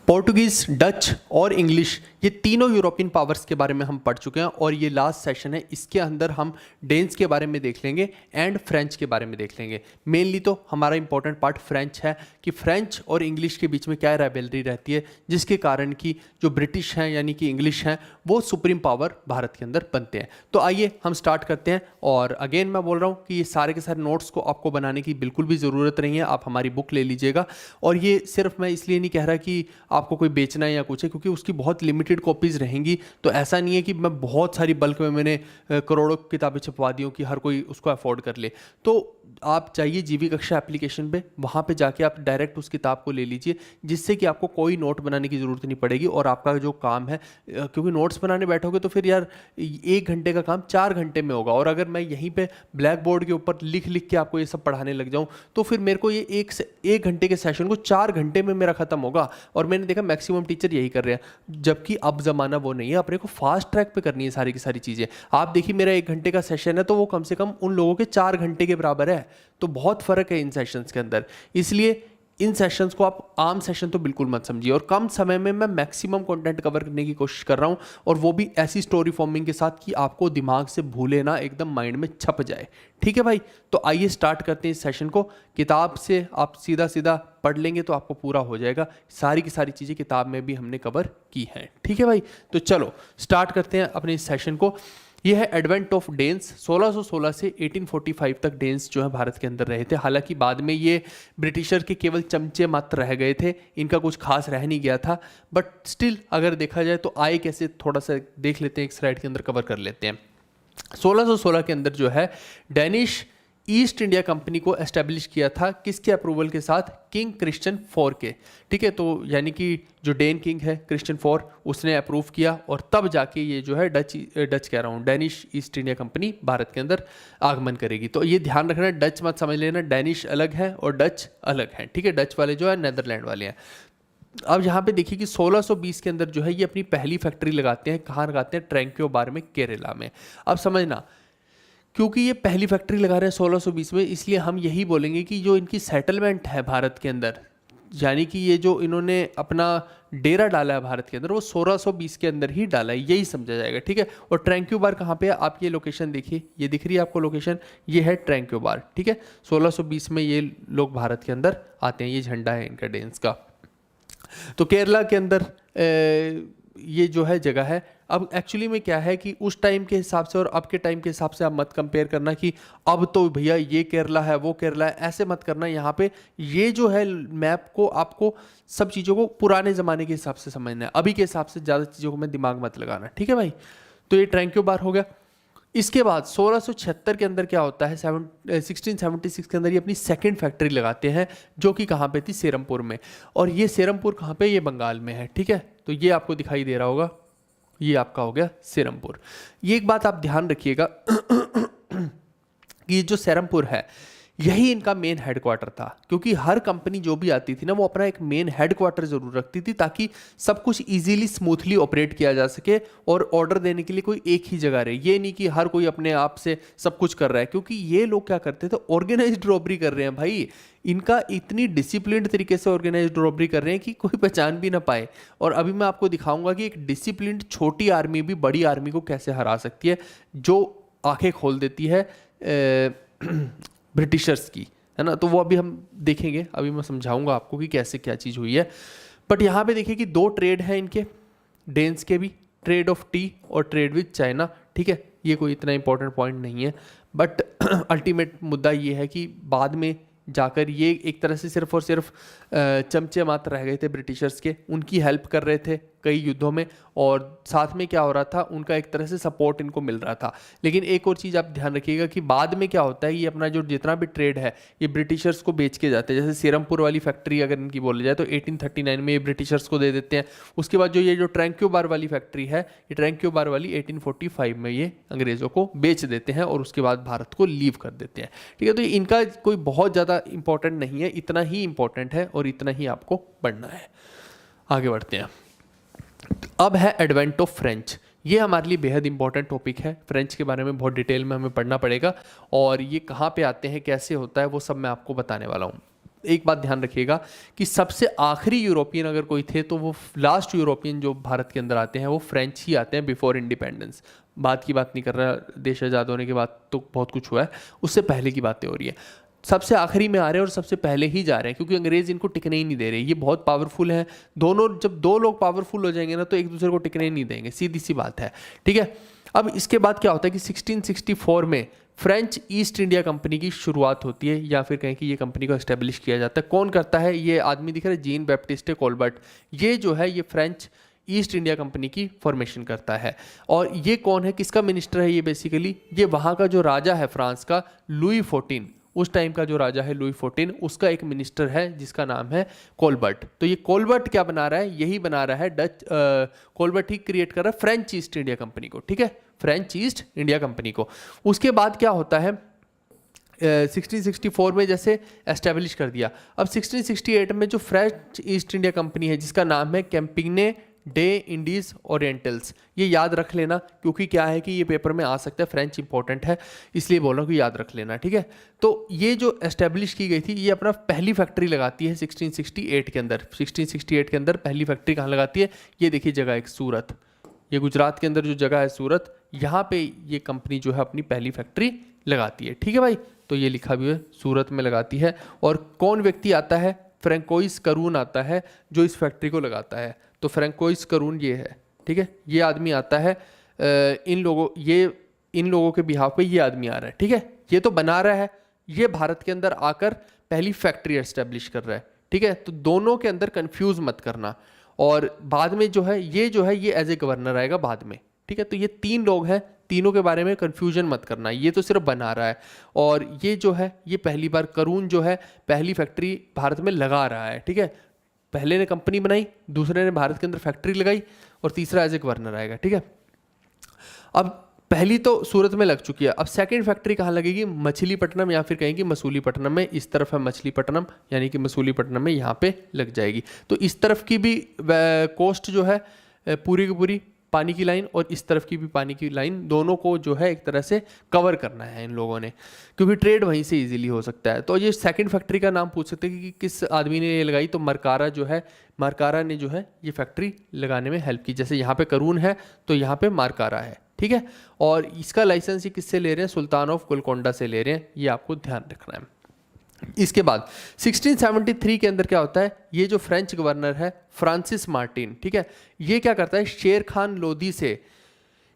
Portuguese, Dutch और English, ये तीनों यूरोपियन पावर्स के बारे में हम पढ़ चुके हैं और ये लास्ट सेशन है। इसके अंदर हम डेन्स के बारे में देख लेंगे एंड फ्रेंच के बारे में देख लेंगे। मेनली तो हमारा इंपॉर्टेंट पार्ट फ्रेंच है कि फ्रेंच और इंग्लिश के बीच में क्या राइवलरी रहती है, जिसके कारण कि जो ब्रिटिश हैं यानी कि इंग्लिश हैं वो सुप्रीम पावर भारत के अंदर बनते हैं। तो आइए हम स्टार्ट करते हैं। और अगेन मैं बोल रहा हूँ कि ये सारे के सारे नोट्स को आपको बनाने की बिल्कुल भी ज़रूरत नहीं है, आप हमारी बुक ले लीजिएगा। और ये सिर्फ मैं इसलिए नहीं कह रहा कि आपको कोई बेचना है या कुछ है, क्योंकि उसकी बहुत लिमिटेड कॉपीज़ रहेंगी। तो ऐसा नहीं है कि मैं बहुत सारी बल्क में मैंने करोड़ों किताबें छपवा दी हूँ कि हर कोई उसको अफोर्ड कर ले। तो आप जाइए जीवी कक्षा एप्लीकेशन पे, वहाँ पे जाके आप डायरेक्ट उस किताब को ले लीजिए, जिससे कि आपको कोई नोट बनाने की ज़रूरत नहीं पड़ेगी। और आपका जो काम है, क्योंकि नोट्स बनाने बैठोगे तो फिर यार 1 घंटे का काम 4 घंटे में होगा। और अगर मैं यहीं पे ब्लैक बोर्ड के ऊपर लिख लिख के आपको ये सब पढ़ाने लग जाऊँ तो फिर मेरे को ये एक घंटे के सेशन को 4 घंटे में मेरा खत्म होगा। और मैंने देखा मैक्सिमम टीचर यही कर रहे हैं, जबकि अब ज़माना वो नहीं है। अपने को फास्ट ट्रैक पे करनी है सारी की सारी चीज़ें। आप देखिए मेरा 1 घंटे का सेशन है तो वो कम से कम उन लोगों के 4 घंटे के बराबर है। तो बहुत फ़र्क है इन सेशंस के अंदर। इसलिए इन सेशंस को आप आम सेशन तो बिल्कुल मत समझिए। और कम समय में मैं मैक्सिमम कंटेंट कवर करने की कोशिश कर रहा हूं, और वो भी ऐसी स्टोरी फॉर्मिंग के साथ कि आपको दिमाग से भूले ना, एकदम माइंड में छप जाए। ठीक है भाई, तो आइए स्टार्ट करते हैं इस सेशन को। किताब से आप सीधा सीधा पढ़ लेंगे तो आपको पूरा हो जाएगा। सारी की सारी चीज़ें किताब में भी हमने कवर की हैं। ठीक है भाई, तो चलो स्टार्ट करते हैं अपने इस सेशन को। यह है एडवेंट ऑफ डेन्स। 1616 से 1845 तक डेन्स जो है भारत के अंदर रहे थे। हालांकि बाद में ये ब्रिटिशर के केवल चमचे मात्र रह गए थे, इनका कुछ खास रह नहीं गया था। बट स्टिल अगर देखा जाए तो आए कैसे, थोड़ा सा देख लेते हैं, एक स्लाइड के अंदर कवर कर लेते हैं। 1616 के अंदर जो है डेनिश ईस्ट इंडिया कंपनी को एस्टेब्लिश किया था, किसके अप्रूवल के साथ? किंग क्रिश्चियन IV के। ठीक है, तो यानी कि जो डेन किंग है क्रिश्चियन IV, उसने अप्रूव किया और तब जाके ये जो है डच कह रहा हूँ, Danish east India company Bharat के अंदर आगमन करेगी। तो ये ध्यान रखना, डच मत समझ लेना, डेनिश अलग है और डच अलग है। ठीक है, डच वाले जो है नेदरलैंड वाले हैं। अब यहाँ पे देखिए कि 1620 के अंदर जो है ये अपनी पहली फैक्ट्री लगाते हैं। कहाँ लगाते हैं? ट्रैंक्योबार में, केरला में। अब समझना, क्योंकि ये पहली फैक्ट्री लगा रहे हैं 1620 में, इसलिए हम यही बोलेंगे कि जो इनकी सेटलमेंट है भारत के अंदर, यानी कि ये जो इन्होंने अपना डेरा डाला है भारत के अंदर, वो 1620 के अंदर ही डाला है, यही समझा जाएगा। ठीक है, और ट्रैंक्योबार कहाँ पे है? आप ये लोकेशन देखिए, ये दिख रही है आपको लोकेशन, ये है ट्रैंक्योबार। ठीक है, 1620 में ये लोग भारत के अंदर आते हैं, ये झंडा है इनका डेन्स का। तो केरला के अंदर ये जो है जगह है। अब एक्चुअली में क्या है कि उस टाइम के हिसाब से और अब के टाइम के हिसाब से आप मत कंपेयर करना कि अब तो भैया ये केरला है वो केरला है, ऐसे मत करना। यहाँ पे ये जो है मैप को आपको सब चीज़ों को पुराने ज़माने के हिसाब से समझना है, अभी के हिसाब से ज़्यादा चीज़ों को में दिमाग मत लगाना। ठीक है भाई, तो ये ट्रैंक्योबार हो गया। इसके बाद 1676 के अंदर क्या होता है, 1676 के अंदर ये अपनी सेकंड फैक्ट्री लगाते हैं, जो कि कहाँ पे थी? सेरमपुर में। और ये सेरमपुर कहाँ पे? ये बंगाल में है। ठीक है, तो ये आपको दिखाई दे रहा होगा, ये आपका हो गया सेरमपुर। ये एक बात आप ध्यान रखिएगा कि जो सेरमपुर है यही इनका मेन हेडक्वार्टर था, क्योंकि हर कंपनी जो भी आती थी ना, वो अपना एक मेन हेडक्वार्टर जरूर रखती थी, ताकि सब कुछ इजीली स्मूथली ऑपरेट किया जा सके और ऑर्डर देने के लिए कोई एक ही जगह रहे। ये नहीं कि हर कोई अपने आप से सब कुछ कर रहा है, क्योंकि ये लोग क्या करते थे? ऑर्गेनाइज्ड रॉबरी कर रहे हैं भाई। इनका इतनी डिसिप्लिन्ड तरीके से ऑर्गेनाइज्ड रॉबरी कर रहे हैं कि कोई पहचान भी ना पाए। और अभी मैं आपको दिखाऊंगा कि एक डिसिप्लिन्ड छोटी आर्मी भी बड़ी आर्मी को कैसे हरा सकती है, जो आंखें खोल देती है ब्रिटिशर्स की, है ना। तो वो अभी हम देखेंगे, अभी मैं समझाऊंगा आपको कि कैसे क्या चीज़ हुई है। बट यहाँ पे देखिए कि 2 ट्रेड हैं इनके, डेन्स के भी, ट्रेड ऑफ टी और ट्रेड विद चाइना। ठीक है, ये कोई इतना इंपॉर्टेंट पॉइंट नहीं है, बट अल्टीमेट मुद्दा ये है कि बाद में जाकर ये एक तरह से सिर्फ और सिर्फ चमचे मात्र रह गए थे ब्रिटिशर्स के, उनकी हेल्प कर रहे थे कई युद्धों में, और साथ में क्या हो रहा था, उनका एक तरह से सपोर्ट इनको मिल रहा था। लेकिन एक और चीज़ आप ध्यान रखिएगा कि बाद में क्या होता है, ये अपना जो जितना भी ट्रेड है ये ब्रिटिशर्स को बेच के जाते हैं। जैसे सेरमपुर वाली फैक्ट्री अगर इनकी बोली जाए तो 1839 में ये ब्रिटिशर्स को दे देते हैं। उसके बाद जो ये जो ट्रैंक्योबार वाली फैक्ट्री है, ये ट्रैंक्योबार वाली 1845 में ये अंग्रेज़ों को बेच देते हैं और उसके बाद भारत को लीव कर देते हैं। ठीक है, तो इनका कोई बहुत ज़्यादा इंपॉर्टेंट नहीं है, इतना ही इंपॉर्टेंट है और इतना ही आपको पढ़ना है। आगे बढ़ते हैं। अब है एडवेंट ऑफ फ्रेंच। ये हमारे लिए बेहद इंपॉर्टेंट टॉपिक है। फ्रेंच के बारे में बहुत डिटेल में हमें पढ़ना पड़ेगा, और ये कहाँ पे आते हैं, कैसे होता है, वो सब मैं आपको बताने वाला हूँ। एक बात ध्यान रखिएगा कि सबसे आखिरी यूरोपियन अगर कोई थे तो वो लास्ट यूरोपियन जो भारत के अंदर आते हैं वो फ्रेंच ही आते हैं बिफोर इंडिपेंडेंस। बाद की बात नहीं कर रहा, देश आज़ाद होने के बाद तो बहुत कुछ हुआ है, उससे पहले की बातें हो रही है। सबसे आखिरी में आ रहे हैं और सबसे पहले ही जा रहे हैं क्योंकि अंग्रेज इनको टिकने ही नहीं दे रहे। ये बहुत पावरफुल है दोनों, जब दो लोग पावरफुल हो जाएंगे ना तो एक दूसरे को टिकने ही नहीं देंगे, सीधी सी बात है, ठीक है। अब इसके बाद क्या होता है कि 1664 में फ्रेंच ईस्ट इंडिया कंपनी की शुरुआत होती है, या फिर कहें कि ये कंपनी को एस्टेब्लिश किया जाता है। कौन करता है? ये आदमी दिख रहा है, जीन बैप्टिस्टे कोलबर्ट। ये जो है ये फ्रेंच ईस्ट इंडिया कंपनी की फॉर्मेशन करता है। और ये कौन है, किसका मिनिस्टर है ये? बेसिकली ये वहाँ का जो राजा है फ्रांस का, लुई 14, उस टाइम का जो राजा है लुई 14, उसका एक मिनिस्टर है जिसका नाम है कोलबर्ट। तो ये कोलबर्ट क्या बना रहा है? यही बना रहा है कोलबर्ट ही क्रिएट कर रहा है फ्रेंच ईस्ट इंडिया कंपनी को, ठीक है, फ्रेंच ईस्ट इंडिया कंपनी को। उसके बाद क्या होता है 1664 में जैसे एस्टेब्लिश कर दिया। अब 1668 में जो फ्रेंच ईस्ट इंडिया कंपनी है जिसका नाम है कैंपिने डे इंडीज ओरिएंटल्स, ये याद रख लेना क्योंकि क्या है कि ये पेपर में आ सकता है, फ्रेंच इंपॉर्टेंट है इसलिए बोल रहा हूँ कि याद रख लेना, ठीक है। तो ये जो एस्टेब्लिश की गई थी ये अपना पहली फैक्ट्री लगाती है 1668 के अंदर। 1668 के अंदर पहली फैक्ट्री कहाँ लगाती है? ये देखिए जगह एक सूरत, ये गुजरात के अंदर जो जगह है सूरत, यहाँ पे ये कंपनी जो है अपनी पहली फैक्ट्री लगाती है, ठीक है भाई। तो ये लिखा भी है सूरत में लगाती है। और कौन व्यक्ति आता है? फ्रैंकोइस करून आता है जो इस फैक्ट्री को लगाता है। तो फ्रैंकोइस करून ये है, ठीक है, ये आदमी आता है, इन लोगों के बिहाफ पे ये आदमी आ रहा है, ठीक है। ये तो बना रहा है, ये भारत के अंदर आकर पहली फैक्ट्री एस्टेब्लिश कर रहा है, ठीक है। तो दोनों के अंदर कंफ्यूज मत करना। और बाद में जो है ये एज ए गवर्नर आएगा बाद में, ठीक है। तो ये तीन लोग हैं, तीनों के बारे में कंफ्यूजन मत करना, ये तो सिर्फ बना रहा है। और ये जो है ये पहली बार करून जो है पहली फैक्ट्री भारत में लगा रहा है, ठीक है। पहले ने कंपनी बनाई, दूसरे ने भारत के अंदर फैक्ट्री लगाई, और तीसरा एज ए गवर्नर आएगा, ठीक है। अब पहली तो सूरत में लग चुकी है, अब सेकंड फैक्ट्री कहाँ लगेगी? मछलीपट्टनम, या फिर कहेंगे मसूलीपट्टनम में। इस तरफ है मछलीपट्टनम, यानी कि मसूलीपट्टनम में यहाँ पे लग जाएगी। तो इस तरफ की भी कोस्ट जो है पूरी की पूरी पानी की लाइन, और इस तरफ की भी पानी की लाइन, दोनों को जो है एक तरह से कवर करना है इन लोगों ने, क्योंकि ट्रेड वहीं से इजीली हो सकता है। तो ये सेकंड फैक्ट्री का नाम पूछ सकते हैं कि किस आदमी ने ये लगाई, तो मरकारा जो है, मरकारा ने जो है ये फैक्ट्री लगाने में हेल्प की। जैसे यहाँ पे करून है तो यहाँ पे मरकारा है, ठीक है। और इसका लाइसेंस ये किससे ले रहे हैं? सुल्तान ऑफ गोलकोंडा से ले रहे हैं, ये आपको ध्यान रखना है। इसके बाद 1673 के अंदर क्या होता है? ये जो फ्रेंच गवर्नर है फ्रांसिस मार्टिन, ठीक है, ये क्या करता है? शेर खान लोदी से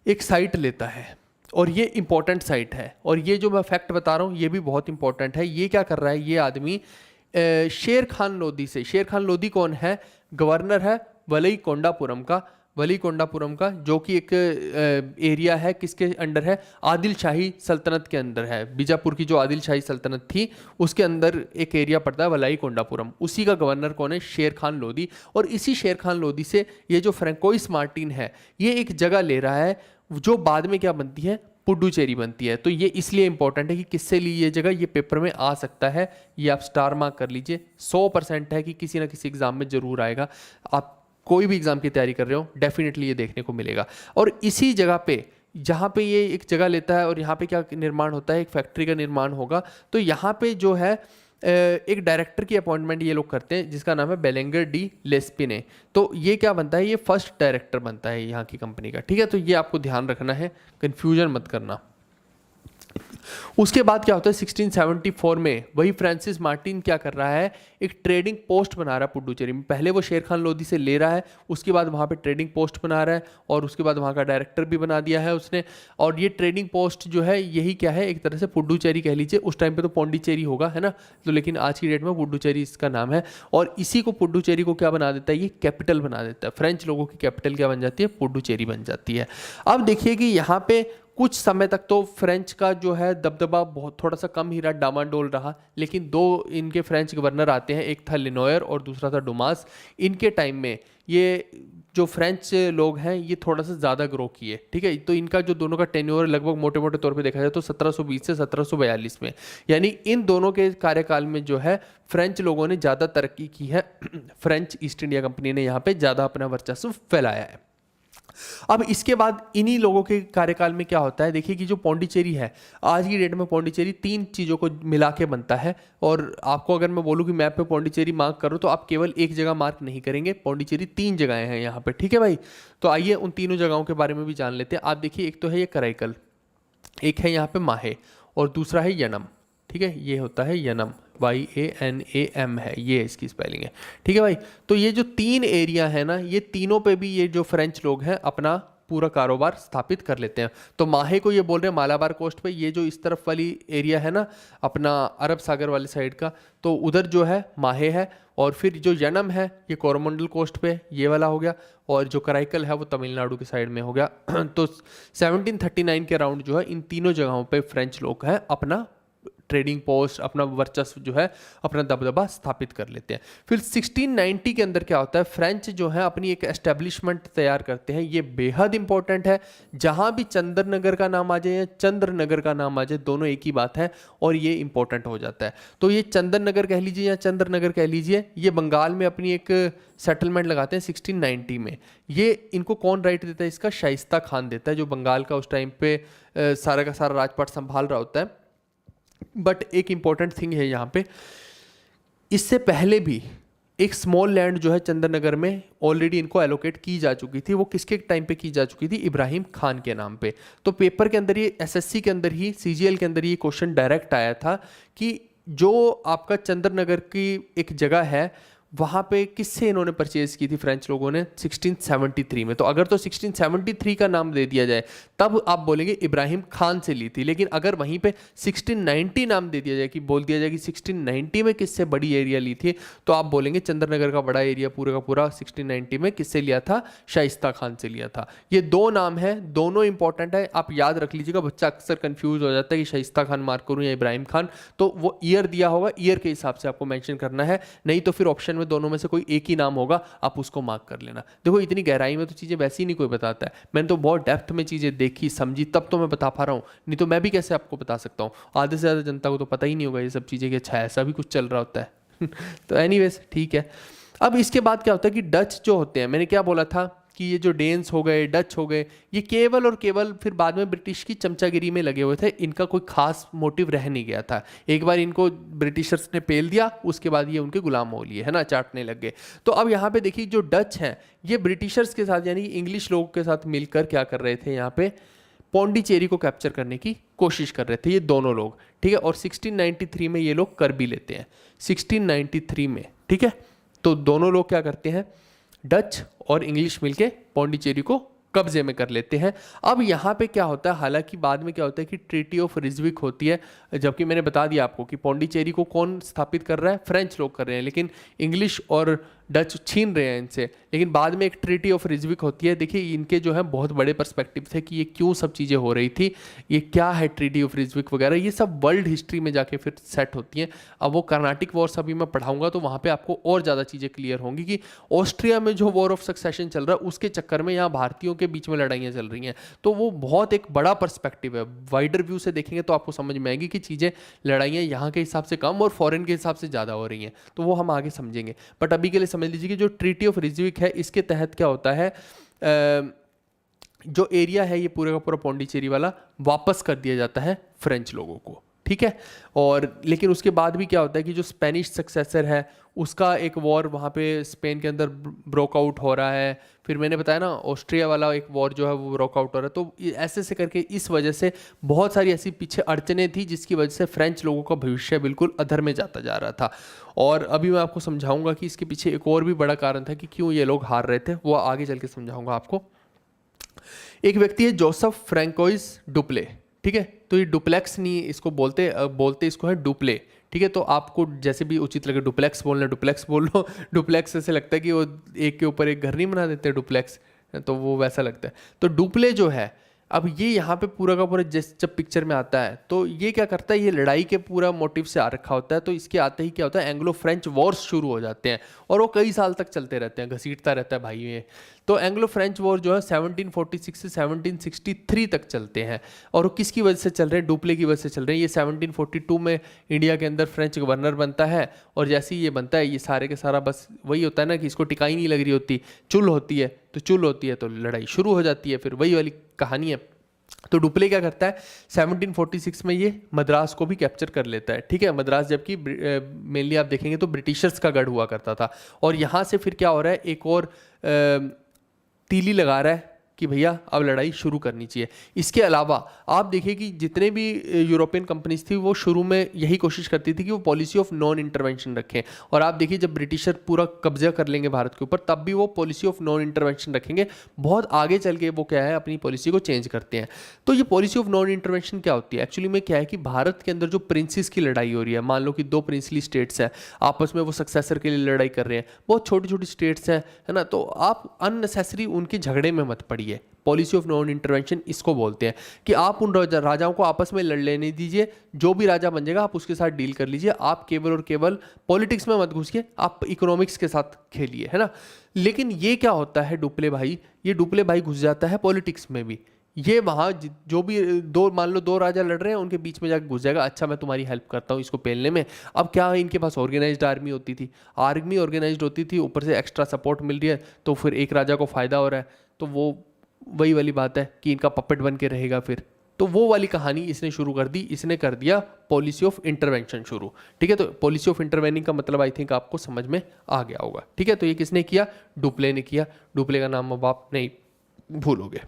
एक साइट लेता है, और ये इंपॉर्टेंट साइट है। और ये जो मैं फैक्ट बता रहा हूँ ये भी बहुत इंपॉर्टेंट है। ये क्या कर रहा है ये आदमी? शेर खान लोदी से, शेर खान लोदी कौन है? गवर्नर है वलईकोंडापुरम का, वलीकोंडापुरम का, जो कि एक एरिया है किसके अंडर है? आदिल शाही सल्तनत के अंदर है। बीजापुर की जो आदिल शाही सल्तनत थी उसके अंदर एक एरिया पड़ता है वलाईकोंडापुरम, उसी का गवर्नर कौन है? शेर खान लोदी। और इसी शेर खान लोदी से ये जो फ्रैंकोइस मार्टिन है ये एक जगह ले रहा है जो बाद में क्या बनती है? पुडुचेरी बनती है। तो ये इसलिए इंपॉर्टेंट है कि किससे ली ये जगह, ये पेपर में आ सकता है, ये आप स्टार मार्क कर लीजिए। 100% है कि किसी ना किसी एग्जाम में जरूर आएगा। आप कोई भी एग्जाम की तैयारी कर रहे हो डेफिनेटली ये देखने को मिलेगा। और इसी जगह पे जहाँ पे ये एक जगह लेता है और यहाँ पे क्या निर्माण होता है? एक फैक्ट्री का निर्माण होगा। तो यहाँ पे जो है एक डायरेक्टर की अपॉइंटमेंट ये लोग करते हैं जिसका नाम है बेलेंगर डी लेस्पिने। तो ये क्या बनता है? ये फर्स्ट डायरेक्टर बनता है यहाँ की कंपनी का, ठीक है। तो ये आपको ध्यान रखना है, कंफ्यूजन मत करना। उसके बाद क्या होता है 1674 में वही फ्रांसिस मार्टिन क्या कर रहा है? एक ट्रेडिंग पोस्ट बना रहा है पुडुचेरी में। पहले वो शेर खान लोदी से ले रहा है, उसके बाद वहाँ पे ट्रेडिंग पोस्ट बना रहा है, और उसके बाद वहाँ का डायरेक्टर भी बना दिया है उसने। और ये ट्रेडिंग पोस्ट जो है यही क्या है? एक तरह से पुडुचेरी कह लीजिए, उस टाइम पे तो पौंडीचेरी होगा, है ना, तो लेकिन आज की डेट में पुडुचेरी इसका नाम है। और इसी को पुडुचेरी को क्या बना देता है? ये कैपिटल बना देता है। फ्रेंच लोगों की कैपिटल क्या बन जाती है? पुडुचेरी बन जाती है। अब देखिए कि यहाँ पे कुछ समय तक तो फ्रेंच का जो है दबदबा बहुत थोड़ा सा कम ही रहा, डामाडोल रहा, लेकिन दो इनके फ्रेंच गवर्नर आते हैं, एक था लिनोयर और दूसरा था डुमास। इनके टाइम में ये जो फ्रेंच लोग हैं ये थोड़ा सा ज़्यादा ग्रो किए, ठीक है। तो इनका जो दोनों का टेन्योर लगभग मोटे मोटे तौर पे देखा जाए तो 1720 से 1742 में, यानी इन दोनों के कार्यकाल में जो है फ्रेंच लोगों ने ज़्यादा तरक्की की है। फ्रेंच ईस्ट इंडिया कंपनी ने यहाँ पे ज़्यादा अपना वर्चस्व फैलाया है। अब इसके बाद इन्हीं लोगों के कार्यकाल में क्या होता है, देखिए कि जो पौंडीचेरी है, आज की डेट में पौंडीचेरी 3 चीज़ों को मिला के बनता है। और आपको अगर मैं बोलूँ कि मैप पे पौंडीचेरी मार्क करो तो आप केवल एक जगह मार्क नहीं करेंगे, पौंडीचेरी 3 जगहें हैं यहाँ पे, ठीक है भाई। तो आइए उन तीनों जगहों के बारे में भी जान लेते हैं। आप देखिए, एक तो है ये कराईकल, एक है यहाँ पे माहे, और दूसरा है यनम, ठीक है, ये होता है यनम, YANAM है, ये इसकी स्पेलिंग है, ठीक है भाई। तो ये जो 3 एरिया है ना, ये तीनों पे भी ये जो फ्रेंच लोग हैं अपना पूरा कारोबार स्थापित कर लेते हैं। तो माहे को ये बोल रहे हैं मालाबार कोस्ट पे, ये जो इस तरफ वाली एरिया है ना अपना अरब सागर वाली साइड का, तो उधर जो है माहे है। और फिर जो यनम है ये कोरोमंडल कोस्ट पे, ये वाला हो गया। और जो कराईकल है वो तमिलनाडु की साइड में हो गया। तो 1739 के अराउंड जो है इन तीनों जगहों पे फ्रेंच लोग हैं अपना ट्रेडिंग पोस्ट, अपना वर्चस्व जो है, अपना दबदबा स्थापित कर लेते हैं। फिर 1690 के अंदर क्या होता है, फ्रेंच जो है अपनी एक एस्टेब्लिशमेंट तैयार करते हैं। ये बेहद इंपॉर्टेंट है, जहां भी चंद्रनगर का नाम आ जाए या चंद्रनगर का नाम आ जाए, दोनों एक ही बात है और ये इंपॉर्टेंट हो जाता है। तो ये चंद्रनगर कह लीजिए या चंद्रनगर कह लीजिए, ये बंगाल में अपनी एक सेटलमेंट लगाते हैं 1690 में। ये इनको कौन राइट देता है, इसका शाइस्ता खान देता है, जो बंगाल का उस टाइम पे सारा का सारा राजपाट संभाल रहा होता है। बट एक इंपॉर्टेंट थिंग है यहाँ पे, इससे पहले भी एक स्मॉल लैंड जो है चंद्रनगर में ऑलरेडी इनको एलोकेट की जा चुकी थी। वो किसके टाइम पे की जा चुकी थी, इब्राहिम खान के नाम पे। तो पेपर के अंदर ये एसएससी के अंदर ही, सीजीएल के अंदर ये क्वेश्चन डायरेक्ट आया था कि जो आपका चंद्रनगर की एक जगह है वहाँ पे किससे इन्होंने परचेज की थी फ्रेंच लोगों ने, 1673 में। तो अगर तो 1673 का नाम दे दिया जाए तब आप बोलेंगे इब्राहिम खान से ली थी, लेकिन अगर वहीं पे 1690 नाम दे दिया जाए, कि बोल दिया जाए कि 1690 में किससे बड़ी एरिया ली थी, तो आप बोलेंगे चंद्रनगर का बड़ा एरिया पूरा का पूरा 1690 में किससे लिया था, शाइस्ता खान से लिया था। ये 2 नाम है, दोनों इंपॉर्टेंट है, आप याद रख लीजिएगा। बच्चा अक्सर कंफ्यूज हो जाता है कि शाइस्ता खान मार्क करूँ या इब्राहिम खान, तो वो ईयर दिया होगा, ईयर के हिसाब से आपको मेंशन करना है, नहीं तो फिर ऑप्शन में दोनों में से कोई एक ही नाम होगा, आप उसको मार्क कर लेना। देखो इतनी गहराई में तो चीजें वैसे ही नहीं कोई बताता है, मैंने तो बहुत डेप्थ में चीजें देखी समझी तब तो मैं बता पा रहा हूँ, नहीं तो मैं भी कैसे आपको बता सकता हूँ। आधे से ज़्यादा जनता को तो पता ही नहीं होगा ये सब चीज़ें कि अच्छा ऐसा भी कुछ चल रहा होता है। तो एनीवेज ठीक है। अब इसके बाद क्या होता है कि डच जो होते हैं, मैंने क्या बोला था कि ये जो डेन्स हो गए, डच हो गए, ये केवल और केवल फिर बाद में ब्रिटिश की चमचागिरी में लगे हुए थे। इनका कोई खास मोटिव रह नहीं गया था। एक बार इनको ब्रिटिशर्स ने पेल दिया, उसके बाद ये उनके गुलाम हो लिए, है ना, चाटने लग गए। तो अब यहाँ पे देखिए जो डच हैं ये ब्रिटिशर्स के साथ यानी इंग्लिश लोगों के साथ मिलकर क्या कर रहे थे, यहाँ पे पौंडीचेरी को कैप्चर करने की कोशिश कर रहे थे ये दोनों लोग, ठीक है। और 1693 में ये लोग कर भी लेते हैं, 1693 में, ठीक है। तो दोनों लोग क्या करते हैं, डच और इंग्लिश मिलके पौंडीचेरी को कब्जे में कर लेते हैं। अब यहाँ पे क्या होता है, हालांकि बाद में क्या होता है कि ट्रीटी ऑफ रिजविक होती है, जबकि मैंने बता दिया आपको कि पौंडीचेरी को कौन स्थापित कर रहा है, फ्रेंच लोग कर रहे हैं, लेकिन इंग्लिश और डच छीन रहे हैं इनसे। लेकिन बाद में एक ट्रीटी ऑफ रिजविक होती है। देखिए इनके जो है बहुत बड़े पर्सपेक्टिव थे कि ये क्यों सब चीज़ें हो रही थी, ये क्या है ट्रीटी ऑफ रिजविक वगैरह, ये सब वर्ल्ड हिस्ट्री में जाके फिर सेट होती हैं। अब वो कर्नाटिक वॉर्स अभी मैं पढ़ाऊंगा तो वहाँ पे आपको और ज़्यादा चीज़ें क्लियर होंगी कि ऑस्ट्रिया में जो वॉर ऑफ सक्सेशन चल रहा है उसके चक्कर में यहाँ भारतीयों के बीच में लड़ाइयाँ चल रही हैं। तो वो बहुत एक बड़ा पर्सपेक्टिव है, वाइडर व्यू से देखेंगे तो आपको समझ में आएगी कि चीज़ें, लड़ाइयाँ यहाँ के हिसाब से कम और फॉरेन के हिसाब से ज़्यादा हो रही हैं। तो वो हम आगे समझेंगे, बट अभी के लिए समझ लीजिए कि जो ट्रीटी ऑफ रिजविक है इसके तहत क्या होता है, जो एरिया है ये पूरे का पूरा पौंडीचेरी वाला वापस कर दिया जाता है फ्रेंच लोगों को, ठीक है। और लेकिन उसके बाद भी क्या होता है कि जो स्पेनिश सक्सेसर है उसका एक वॉर वहाँ पे स्पेन के अंदर ब्रोक आउट हो रहा है। फिर मैंने बताया ना ऑस्ट्रिया वाला एक वॉर जो है वो ब्रोक आउट हो रहा है। तो ऐसे ऐसे करके इस वजह से बहुत सारी ऐसी पीछे अड़चने थी जिसकी वजह से फ्रेंच लोगों का भविष्य बिल्कुल अधर में जाता जा रहा था। और अभी मैं आपको समझाऊंगा कि इसके पीछे एक और भी बड़ा कारण था कि क्यों ये लोग हार रहे थे, वो आगे चल के समझाऊंगा आपको। एक व्यक्ति है जोसेफ फ्रैंकोइस डुप्ले, ठीक है। तो ये डुप्लेक्स नहीं इसको बोलते इसको है डुप्ले, ठीक है। तो आपको जैसे भी उचित लगे डुप्लेक्स बोलना, डुप्लेक्स बोल लो। डुप्लेक्स ऐसे लगता है कि वो एक के ऊपर एक घर नहीं बना देते डुप्लेक्स, तो वो वैसा लगता है। तो डुप्ले जो है, अब ये यहाँ पे पूरा का पूरा जब पिक्चर में आता है तो ये क्या करता है, ये लड़ाई के पूरा मोटिव से आ रखा होता है। तो इसके आते ही क्या होता है, एंग्लो फ्रेंच वॉर्स शुरू हो जाते हैं और वो कई साल तक चलते रहते हैं, घसीटता रहता है भाई ये। तो एंग्लो फ्रेंच वॉर जो है 1746 से 1763 तक चलते हैं। और वो किसकी वजह से चल रहे हैं, डुप्ले की वजह से चल रहे हैं। ये 1742 में इंडिया के अंदर फ्रेंच गवर्नर बनता है और जैसे ही ये बनता है ये सारे के सारा बस वही होता है ना कि इसको टिकाई नहीं लग रही होती, चुल होती है। तो तो चुल होती है तो लड़ाई शुरू हो जाती है, फिर वही वाली कहानी है। तो डुप्ले क्या करता है, 1746 में ये मद्रास को भी कैप्चर कर लेता है, ठीक है। मद्रास जबकि मेनली आप देखेंगे तो ब्रिटिशर्स का गढ़ हुआ करता था, और यहाँ से फिर क्या हो रहा है, एक और तीली लगा रहा है कि भैया अब लड़ाई शुरू करनी चाहिए। इसके अलावा आप देखिए कि जितने भी यूरोपियन कंपनीज थी वो शुरू में यही कोशिश करती थी कि वो पॉलिसी ऑफ नॉन इंटरवेंशन रखें, और आप देखिए जब ब्रिटिशर पूरा कब्जा कर लेंगे भारत के ऊपर तब भी वो पॉलिसी ऑफ नॉन इंटरवेंशन रखेंगे। बहुत आगे चल के वो क्या है, अपनी पॉलिसी को चेंज करते हैं। तो ये पॉलिसी ऑफ नॉन इंटरवेंशन क्या होती है, एक्चुअली में क्या है कि भारत के अंदर जो प्रिंसेस की लड़ाई हो रही है, मान लो कि दो प्रिंसली स्टेट्स हैं आपस में, वो सक्सेसर के लिए लड़ाई कर रहे हैं, बहुत छोटी छोटी स्टेट्स हैं, है ना, तो आप अननेसेसरी उनके झगड़े में मत पड़िए। पॉलिसी ऑफ नॉन इंटरवेंशन इसको बोलते हैं कि आप उन राजाओं को आपस में लड़ लेने दीजिए, जो भी राजा बन जाएगा आप उसके साथ डील कर लीजिए, आप केवल और केवल पॉलिटिक्स में मत घुसिए, आप इकोनॉमिक्स के साथ खेलिए, है ना। लेकिन ये क्या होता है डुप्ले भाई, ये डुप्ले भाई घुस जाता है पॉलिटिक्स में भी। ये वहाँ जो भी दो, मान लो दो राजा लड़ रहे हैं, उनके बीच में जाकर घुस जाएगा, अच्छा मैं तुम्हारी हेल्प करता हूँ इसको पेलने में। अब क्या है, इनके पास ऑर्गेनाइज्ड आर्मी होती थी, आर्मी ऑर्गेनाइज्ड होती थी, ऊपर से एक्स्ट्रा सपोर्ट मिल रही है, तो फिर एक राजा को फायदा हो रहा है, तो वो वही वाली बात है कि इनका पपेट बन के रहेगा फिर। तो वो वाली कहानी इसने शुरू कर दी, इसने कर दिया पॉलिसी ऑफ इंटरवेंशन शुरू, ठीक है। तो पॉलिसी ऑफ इंटरवेनिंग का मतलब आई थिंक आपको समझ में आ गया होगा, ठीक है। तो ये किसने किया, डुप्ले ने किया। डुप्ले का नाम अब आप नहीं भूलोगे।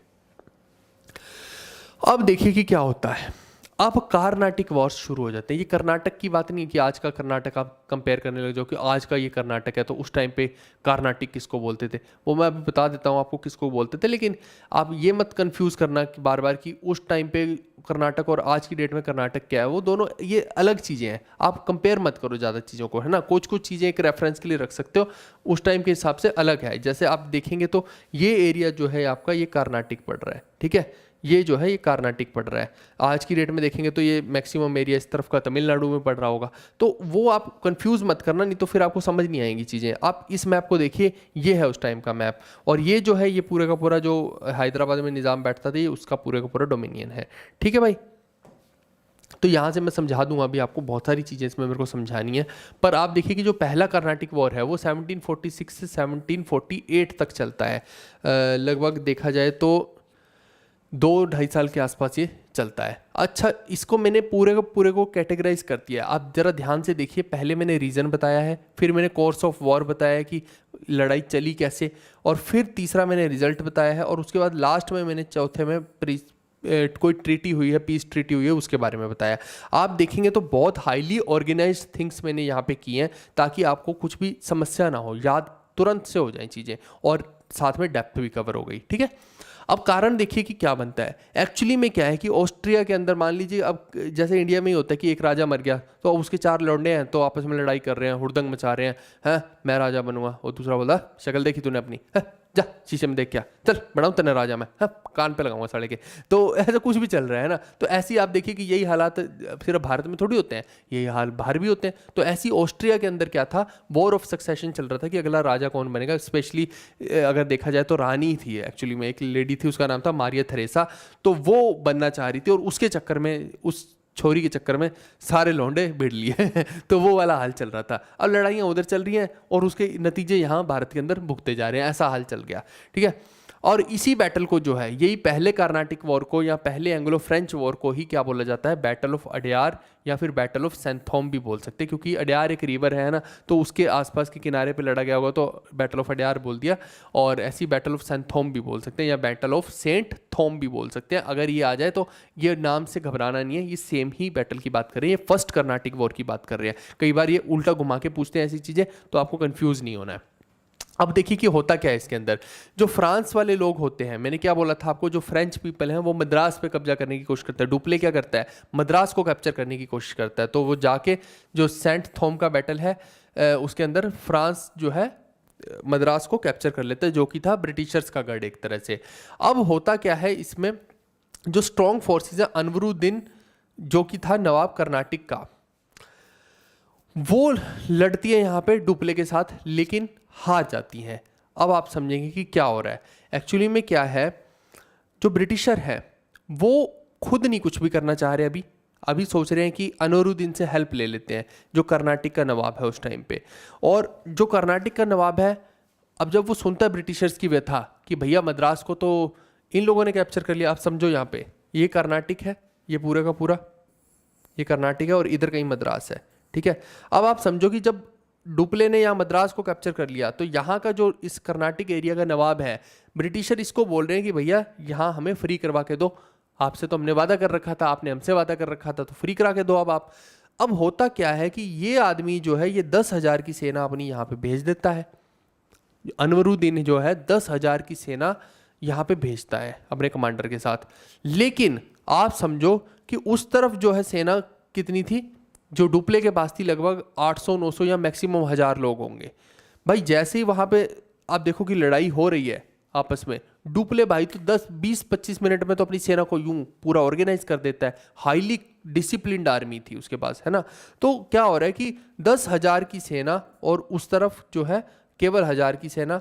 अब देखिए कि क्या होता है, अब कार्नाटिक वॉर्स शुरू हो जाते हैं। ये कर्नाटक की बात नहीं है कि आज का कर्नाटक आप कंपेयर करने लग जाओ कि आज का ये कर्नाटक है तो उस टाइम पे कार्नाटिक किसको बोलते थे, वो मैं अभी बता देता हूँ आपको किसको बोलते थे। लेकिन आप ये मत कंफ्यूज करना कि बार बार कि उस टाइम पे कर्नाटक और आज की डेट में कर्नाटक क्या है, वो दोनों ये अलग चीज़ें हैं। आप कंपेयर मत करो ज़्यादा चीज़ों को, है ना। कुछ कुछ चीज़ें एक रेफरेंस के लिए रख सकते हो, उस टाइम के हिसाब से अलग है। जैसे आप देखेंगे तो ये एरिया जो है आपका, ये कर्नाटिक पड़ रहा है, ठीक है, ये जो है ये कर्नाटिक पड़ रहा है। आज की डेट में देखेंगे तो ये मैक्सिमम एरिया इस तरफ का तमिलनाडु में पड़ रहा होगा। तो वो आप कंफ्यूज मत करना, नहीं तो फिर आपको समझ नहीं आएंगी चीज़ें। आप इस मैप को देखिए, ये है उस टाइम का मैप, और ये जो है ये पूरे का पूरा जो हैदराबाद में निज़ाम बैठता था, ये उसका पूरे का पूरा डोमिनियन है, ठीक है भाई। तो यहाँ से मैं समझा दूंगा, अभी आपको बहुत सारी चीज़ें इसमें मेरे को समझानी है। पर आप देखिए कि जो पहला कर्नाटिक वॉर है वो 1746 से 1748 तक चलता है, लगभग देखा जाए तो 2-2.5 साल के आसपास ये चलता है। अच्छा, इसको मैंने पूरे को कैटेगराइज कर दिया। आप ज़रा ध्यान से देखिए, पहले मैंने रीज़न बताया है, फिर मैंने कोर्स ऑफ वॉर बताया है कि लड़ाई चली कैसे, और फिर तीसरा मैंने रिजल्ट बताया है, और उसके बाद लास्ट में मैंने चौथे में कोई ट्रीटी हुई है, पीस ट्रीटी हुई है, उसके बारे में बताया। आप देखेंगे तो बहुत हाईली ऑर्गेनाइज्ड थिंग्स मैंने यहाँ पे किए हैं ताकि आपको कुछ भी समस्या ना हो, याद तुरंत से हो जाए चीज़ें, और साथ में डेप्थ भी कवर हो गई, ठीक है। अब कारण देखिए कि क्या बनता है। एक्चुअली में क्या है कि ऑस्ट्रिया के अंदर मान लीजिए, अब जैसे इंडिया में ही होता है कि एक राजा मर गया तो अब उसके 4 लौंडे हैं तो आपस में लड़ाई कर रहे हैं, हुड़दंग मचा रहे हैं, मैं राजा बनूंगा, और दूसरा बोला शक्ल देखी तूने अपनी, जा शीशे में देख क्या, चल बनाऊँ तने राजा मैं, कान पे लगाऊंगा साड़े के। तो ऐसा कुछ भी चल रहा है ना। तो ऐसी आप देखिए कि यही हालात सिर्फ भारत में थोड़ी होते हैं, यही हाल बाहर भी होते हैं। तो ऐसी ऑस्ट्रिया के अंदर क्या था, वॉर ऑफ सक्सेशन चल रहा था कि अगला राजा कौन बनेगा। स्पेशली अगर देखा जाए तो रानी थी एक्चुअली में, एक लेडी थी, उसका नाम था मारिया थेरेसा, तो वो बनना चाह रही थी, और उसके चक्कर में, उस छोरी के चक्कर में सारे लौंडे भिड़ लिए तो वो वाला हाल चल रहा था। अब लड़ाइयाँ उधर चल रही हैं और उसके नतीजे यहाँ भारत के अंदर भुगते जा रहे हैं, ऐसा हाल चल गया, ठीक है। और इसी बैटल को जो है, यही पहले कार्नाटिक वॉर को या पहले एंग्लो फ्रेंच वॉर को ही क्या बोला जाता है, बैटल ऑफ अडयार या फिर बैटल ऑफ सेंथोम भी बोल सकते हैं, क्योंकि अडयार एक रिवर है ना, तो उसके आसपास के किनारे पे लड़ा गया होगा तो बैटल ऑफ अडयार बोल दिया। और ऐसी बैटल ऑफ सेंथोम भी बोल सकते हैं या बैटल ऑफ सेंट थोम भी बोल सकते हैं। अगर ये आ जाए तो ये नाम से घबराना नहीं है, ये सेम ही बैटल की बात कर रहे हैं, ये फर्स्ट कर्नाटिक वॉर की बात कर रहे हैं। कई बार ये उल्टा घुमा के पूछते हैं ऐसी चीज़ें, तो आपको कन्फ्यूज़ नहीं होना है। अब देखिए कि होता क्या है इसके अंदर। जो फ्रांस वाले लोग होते हैं, मैंने क्या बोला था आपको, जो फ्रेंच पीपल हैं वो मद्रास पे कब्जा करने की कोशिश करता है। डुप्ले क्या करता है, मद्रास को कैप्चर करने की कोशिश करता है। तो वो जाके जो सेंट थोम का बैटल है उसके अंदर फ्रांस जो है मद्रास को कैप्चर कर लेता है, जो कि था ब्रिटिशर्स का गढ़ एक तरह से। अब होता क्या है इसमें, जो स्ट्रॉन्ग फोर्सेज है, अनवरुद्दीन जो कि था नवाब कर्नाटिक का, वो लड़ती है यहाँ पे डुप्ले के साथ, लेकिन हार जाती हैं। अब आप समझेंगे कि क्या हो रहा है। एक्चुअली में क्या है, जो ब्रिटिशर है वो खुद नहीं कुछ भी करना चाह रहे, अभी सोच रहे हैं कि अनवरुद्दीन से हेल्प ले लेते हैं, जो कर्नाटक का नवाब है उस टाइम पे। और जो कर्नाटक का नवाब है, अब जब वो सुनता है ब्रिटिशर्स की व्यथा कि भैया मद्रास को तो इन लोगों ने कैप्चर कर लिया, आप समझो यहाँ पे ये कर्नाटक है, ये पूरे का पूरा ये कर्नाटक है और इधर कहीं मद्रास है, ठीक है। अब आप समझो कि जब डुप्ले ने यहाँ मद्रास को कैप्चर कर लिया तो यहाँ का जो इस कर्नाटक एरिया का नवाब है, ब्रिटिशर इसको बोल रहे हैं कि भैया यहाँ हमें फ्री करवा के दो, आपसे तो हमने वादा कर रखा था, आपने हमसे वादा कर रखा था, तो फ्री करा के दो अब आप। अब होता क्या है कि ये आदमी जो है ये 10,000 की सेना अपनी यहाँ पे भेज देता है। अनवरुद्दीन जो है 10,000 की सेना यहाँ पे भेजता है अपने कमांडर के साथ। लेकिन आप समझो कि उस तरफ जो है सेना कितनी थी, जो डुप्ले के पास थी लगभग 800-900 या मैक्सिमम 1000 लोग होंगे। भाई जैसे ही वहाँ पे आप देखो कि लड़ाई हो रही है आपस में, डुप्ले भाई तो 10-20-25 मिनट में तो अपनी सेना को यूं पूरा ऑर्गेनाइज कर देता है। हाईली डिसिप्लिन्ड आर्मी थी उसके पास, है ना। तो क्या हो रहा है कि 10,000 की सेना और उस तरफ जो है केवल 1000 की सेना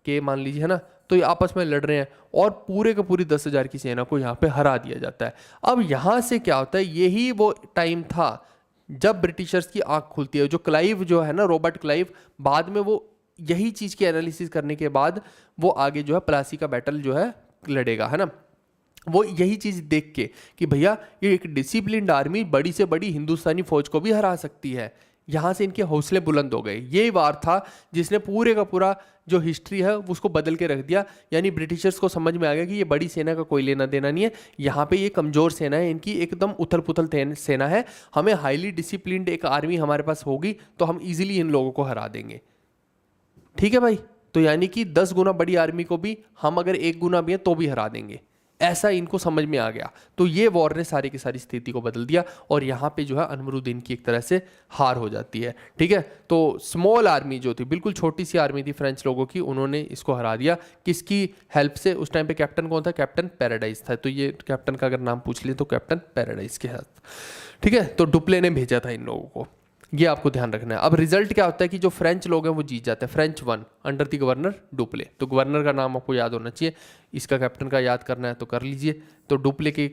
के मान लीजिए, है ना, तो ये आपस में लड़ रहे हैं और पूरे का पूरी 10,000 की सेना को यहाँ पे हरा दिया जाता है। अब यहाँ से क्या होता है, यही वो टाइम था जब ब्रिटिशर्स की आंख खुलती है। जो क्लाइव जो है ना, रॉबर्ट क्लाइव, बाद में वो यही चीज़ की एनालिसिस करने के बाद वो आगे जो है प्लासी का बैटल जो है लड़ेगा, है ना। वो यही चीज़ देख के कि भैया ये एक डिसिप्लिन्ड आर्मी बड़ी से बड़ी हिंदुस्तानी फौज को भी हरा सकती है, यहाँ से इनके हौसले बुलंद हो गए। ये वार था जिसने पूरे का पूरा जो हिस्ट्री है उसको बदल के रख दिया। यानी ब्रिटिशर्स को समझ में आ गया कि ये बड़ी सेना का कोई लेना देना नहीं है, यहाँ पे ये कमज़ोर सेना है, इनकी एकदम उथल पुथल सेना है, हमें हाईली डिसिप्लिन्ड एक आर्मी हमारे पास होगी तो हम इजीली इन लोगों को हरा देंगे। ठीक है भाई, तो यानी कि 10 गुना बड़ी आर्मी को भी हम अगर 1 गुना भी है तो भी हरा देंगे, ऐसा इनको समझ में आ गया। तो ये वॉर ने सारी की सारी स्थिति को बदल दिया और यहाँ पे जो है अनवरुद्दीन की एक तरह से हार हो जाती है। ठीक है, तो स्मॉल आर्मी जो थी, बिल्कुल छोटी सी आर्मी थी फ्रेंच लोगों की, उन्होंने इसको हरा दिया। किसकी हेल्प से? उस टाइम पे कैप्टन कौन था? कैप्टन पैराडाइज था। तो ये कैप्टन का अगर नाम पूछ लिए तो कैप्टन पैराडाइज के साथ। ठीक है, तो डुप्ले ने भेजा था इन लोगों को, ये आपको ध्यान रखना है। अब रिजल्ट क्या होता है कि जो फ्रेंच लोग हैं वो जीत जाते हैं। French won under the governor Dupleix. तो गवर्नर का नाम आपको याद होना चाहिए, इसका कैप्टन का याद करना है तो कर लीजिए। तो डुप्ले की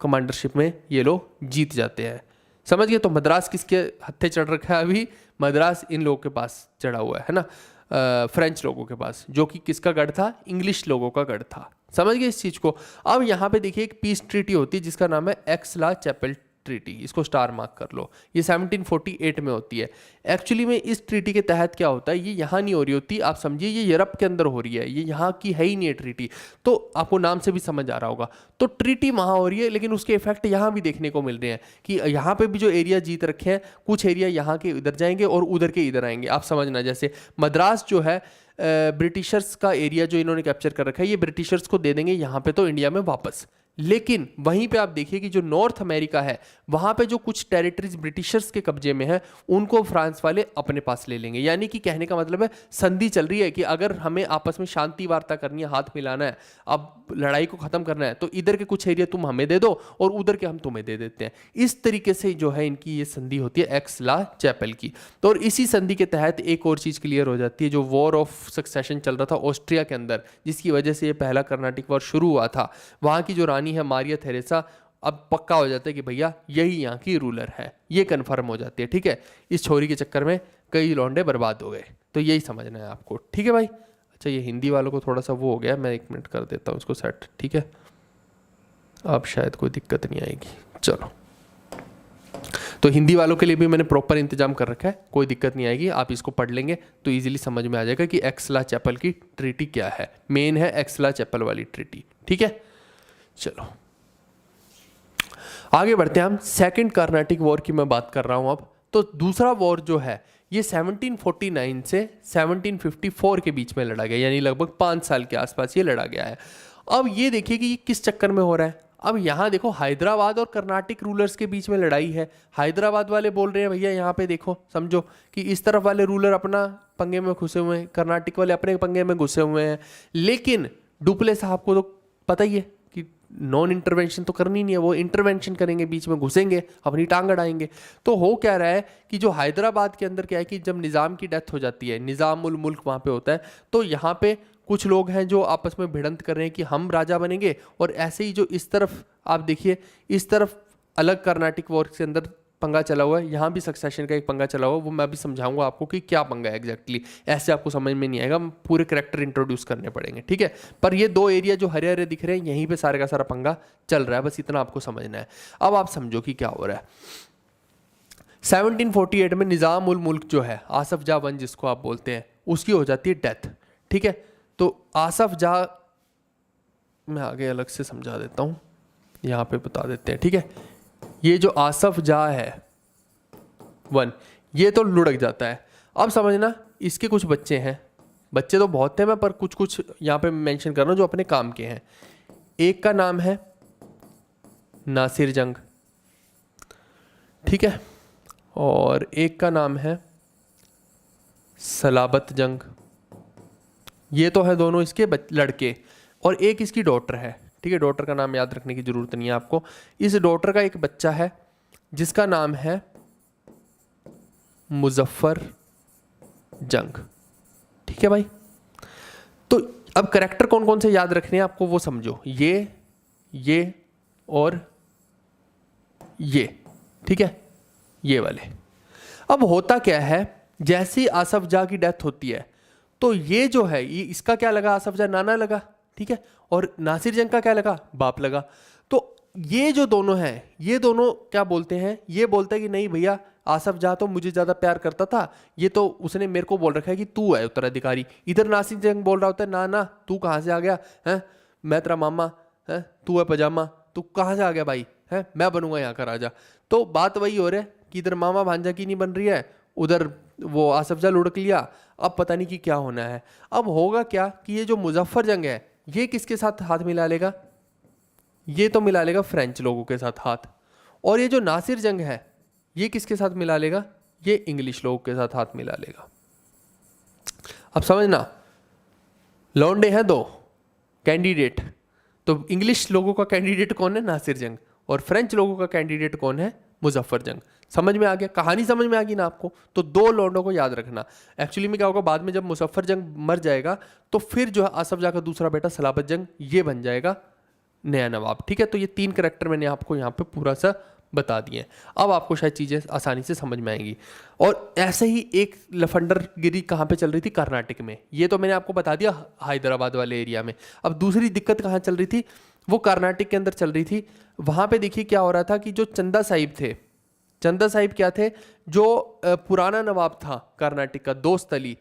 कमांडरशिप में ये लोग जीत जाते हैं, समझ गए। तो मद्रास किसके हत्थे चढ़ रखा है अभी? मद्रास इन लोगों के पास चढ़ा हुआ है ना, फ्रेंच लोगों के पास, जो कि किसका गढ़ था? इंग्लिश लोगों का गढ़ था। समझ गए इस चीज़ को। अब यहाँ पे देखिए एक पीस ट्रीटी होती है जिसका नाम है एक्स-ला-चैपेल ट्रीटी, इसको स्टार मार्क कर लो। ये 1748 में होती है। एक्चुअली में इस ट्रीटी के तहत क्या होता है, ये यहाँ नहीं हो रही होती, आप समझिए ये यूरोप के अंदर हो रही है, ये यहाँ की है ही नहीं है ट्रीटी। तो आपको नाम से भी समझ आ रहा होगा। तो ट्रीटी वहाँ हो रही है लेकिन उसके इफेक्ट यहाँ भी देखने को मिल रहे हैं कि यहाँ पे भी जो एरिया जीत रखे हैं, कुछ एरिया यहाँ के इधर जाएंगे और उधर के इधर आएंगे। आप समझना, जैसे मद्रास जो है ब्रिटिशर्स का एरिया जो इन्होंने कैप्चर कर रखा है, ये ब्रिटिशर्स को दे देंगे यहाँ पे तो इंडिया में वापस। लेकिन वहीं पे आप देखिए कि जो नॉर्थ अमेरिका है वहाँ पे जो कुछ टेरिटरीज ब्रिटिशर्स के कब्जे में है उनको फ्रांस वाले अपने पास ले लेंगे। यानी कि कहने का मतलब है संधि चल रही है कि अगर हमें आपस में शांति वार्ता करनी है, हाथ मिलाना है, अब लड़ाई को ख़त्म करना है, तो इधर के कुछ एरिया तुम हमें दे दो और उधर के हम तुम्हें दे देते हैं। इस तरीके से जो है इनकी ये संधि होती है एक्स-ला-चैपेल की। तो और इसी संधि के तहत एक और चीज़ क्लियर हो जाती है, जो वॉर ऑफ सक्सेशन चल रहा था ऑस्ट्रिया के अंदर, जिसकी वजह से ये पहला कर्नाटिक वॉर शुरू हुआ था। वहाँ की जो रानी है मारिया थेरेसा, अब पक्का हो जाता है कि भैया यही यहाँ की रूलर है, ये कंफर्म हो जाती है। ठीक है, इस छोरी के चक्कर में कई लौंडे बर्बाद हो गए, तो यही समझना है आपको। ठीक है भाई। अच्छा, ये हिंदी वालों को थोड़ा सा वो हो गया, मैं 1 मिनट कर देता हूँ उसको सेट। ठीक है, अब शायद कोई दिक्कत नहीं आएगी। चलो, तो हिंदी वालों के लिए भी मैंने प्रॉपर इंतजाम कर रखा है, कोई दिक्कत नहीं आएगी। आप इसको पढ़ लेंगे तो इजीली समझ में आ जाएगा कि एक्स-ला-चैपेल की ट्रीटी क्या है। मेन है एक्स-ला-चैपेल वाली ट्रीटी। ठीक है, चलो आगे बढ़ते हैं हम। सेकंड कर्नाटिक वॉर की मैं बात कर रहा हूं अब। तो दूसरा वॉर जो है ये 1749 से 1754 के बीच में लड़ा गया, यानी लगभग 5 साल के आसपास ये लड़ा गया है। अब ये देखिए कि ये किस चक्कर में हो रहा है। अब यहाँ देखो, हैदराबाद और कर्नाटिक रूलर्स के बीच में लड़ाई है। हैदराबाद वाले बोल रहे हैं भैया यहाँ पे देखो, समझो कि इस तरफ वाले रूलर अपना पंगे में घुसे हुए हैं, कर्नाटिक वाले अपने पंगे में घुसे हुए हैं। लेकिन डुप्ले साहब को तो पता ही है कि नॉन इंटरवेंशन तो करनी नहीं है, वो इंटरवेंशन करेंगे, बीच में घुसेंगे, अपनी टांग अड़ाएंगे। तो हो क्या रहा है कि जो हैदराबाद के अंदर क्या है कि जब निज़ाम की डेथ हो जाती है, निज़ामुल मुल्क वहाँ पे होता है, तो यहाँ पे कुछ लोग हैं जो आपस में भिड़ंत कर रहे हैं कि हम राजा बनेंगे। और ऐसे ही जो इस तरफ आप देखिए, इस तरफ अलग कर्नाटिक वॉर के अंदर पंगा चला हुआ है, यहाँ भी सक्सेशन का एक पंगा चला हुआ है, वो मैं अभी समझाऊंगा आपको कि क्या पंगा है एग्जैक्टली। ऐसे आपको समझ में नहीं आएगा, पूरे कैरेक्टर इंट्रोड्यूस करने पड़ेंगे, ठीक है। पर ये दो एरिया जो हरे हरे दिख रहे हैं, यहीं पे सारे का सारा पंगा चल रहा है, बस इतना आपको समझना है। अब आप समझो कि क्या हो रहा है। 1748 में निज़ाम उल मुल्क जो है, आसफ जाह वन जिसको आप बोलते हैं, उसकी हो जाती है डेथ, ठीक है। तो आसफ जाह, मैं आगे अलग से समझा देता हूँ, यहाँ पे बता देते हैं, ठीक है। ये जो आसफ जाह है वन, ये तो लुढ़क जाता है। अब समझना, इसके कुछ बच्चे हैं, बच्चे तो बहुत हैं, मैं पर कुछ कुछ यहाँ पे मेंशन कर रहा हूँ जो अपने काम के हैं। एक का नाम है नासिर जंग, ठीक है, और एक का नाम है सलाबत जंग। ये तो है दोनों इसके लड़के, और एक इसकी डॉटर है, ठीक है। डॉटर का नाम याद रखने की जरूरत नहीं है आपको। इस डॉटर का एक बच्चा है जिसका नाम है मुजफ्फर जंग, ठीक है भाई। तो अब करैक्टर कौन कौन से याद रखने हैं आपको वो समझो, ये और ये, ठीक है, ये वाले। अब होता क्या है, जैसे ही आसफ जाह की डेथ होती है तो ये जो है, ये इसका क्या लगा, आसफ जाह नाना लगा, ठीक है, और नासिर जंग का क्या लगा, बाप लगा। तो ये जो दोनों हैं, ये दोनों क्या बोलते हैं, ये बोलते हैं कि नहीं भैया, आसफ जाह तो मुझे ज़्यादा प्यार करता था, ये तो उसने मेरे को बोल रखा है कि तू है उत्तराधिकारी। इधर नासिर जंग बोल रहा होता है, ना ना तू कहाँ से आ गया है, मैं तेरा मामा है, तू है पजामा, तू कहाँ से आ गया भाई, है मैं बनूंगा यहाँ का राजा। तो बात वही हो रहा है कि इधर मामा भांजा की नहीं बन रही है, उधर वो आसफ जाह लुढ़क लिया। अब पता नहीं कि क्या होना है। अब होगा क्या कि ये जो मुजफ्फर जंग है, ये किसके साथ हाथ मिला लेगा, ये तो मिला लेगा फ्रेंच लोगों के साथ हाथ। और ये जो नासिर जंग है, ये किसके साथ मिला लेगा, ये इंग्लिश लोगों के साथ हाथ मिला लेगा। अब समझना, लौंडे हैं दो कैंडिडेट, तो इंग्लिश लोगों का कैंडिडेट कौन है, नासिर जंग, और फ्रेंच लोगों का कैंडिडेट कौन है, मुजफ्फर जंग। समझ में आ गया, कहानी समझ में आ गई ना आपको। तो दो लौंडों को याद रखना। एक्चुअली में क्या होगा, बाद में जब मुजफ्फर जंग मर जाएगा तो फिर जो है आसफ जाह का दूसरा बेटा सलाबत जंग, ये बन जाएगा नया नवाब, ठीक है। तो ये तीन करैक्टर मैंने आपको यहाँ पे पूरा सा बता दिए। अब आपको शायद चीज़ें आसानी से समझ में आएंगी। और ऐसे ही एक लफंडरगिरी कहाँ पे चल रही थी, कर्नाटक में। ये तो मैंने आपको बता दिया हैदराबाद वाले एरिया में। अब दूसरी दिक्कत कहाँ चल रही थी, वो कर्नाटक के अंदर चल रही थी। वहाँ पे देखिए क्या हो रहा था कि जो चंदा साहिब थे, चंदा साहिब क्या थे, जो पुराना नवाब था कर्नाटक का, दोस्त अली,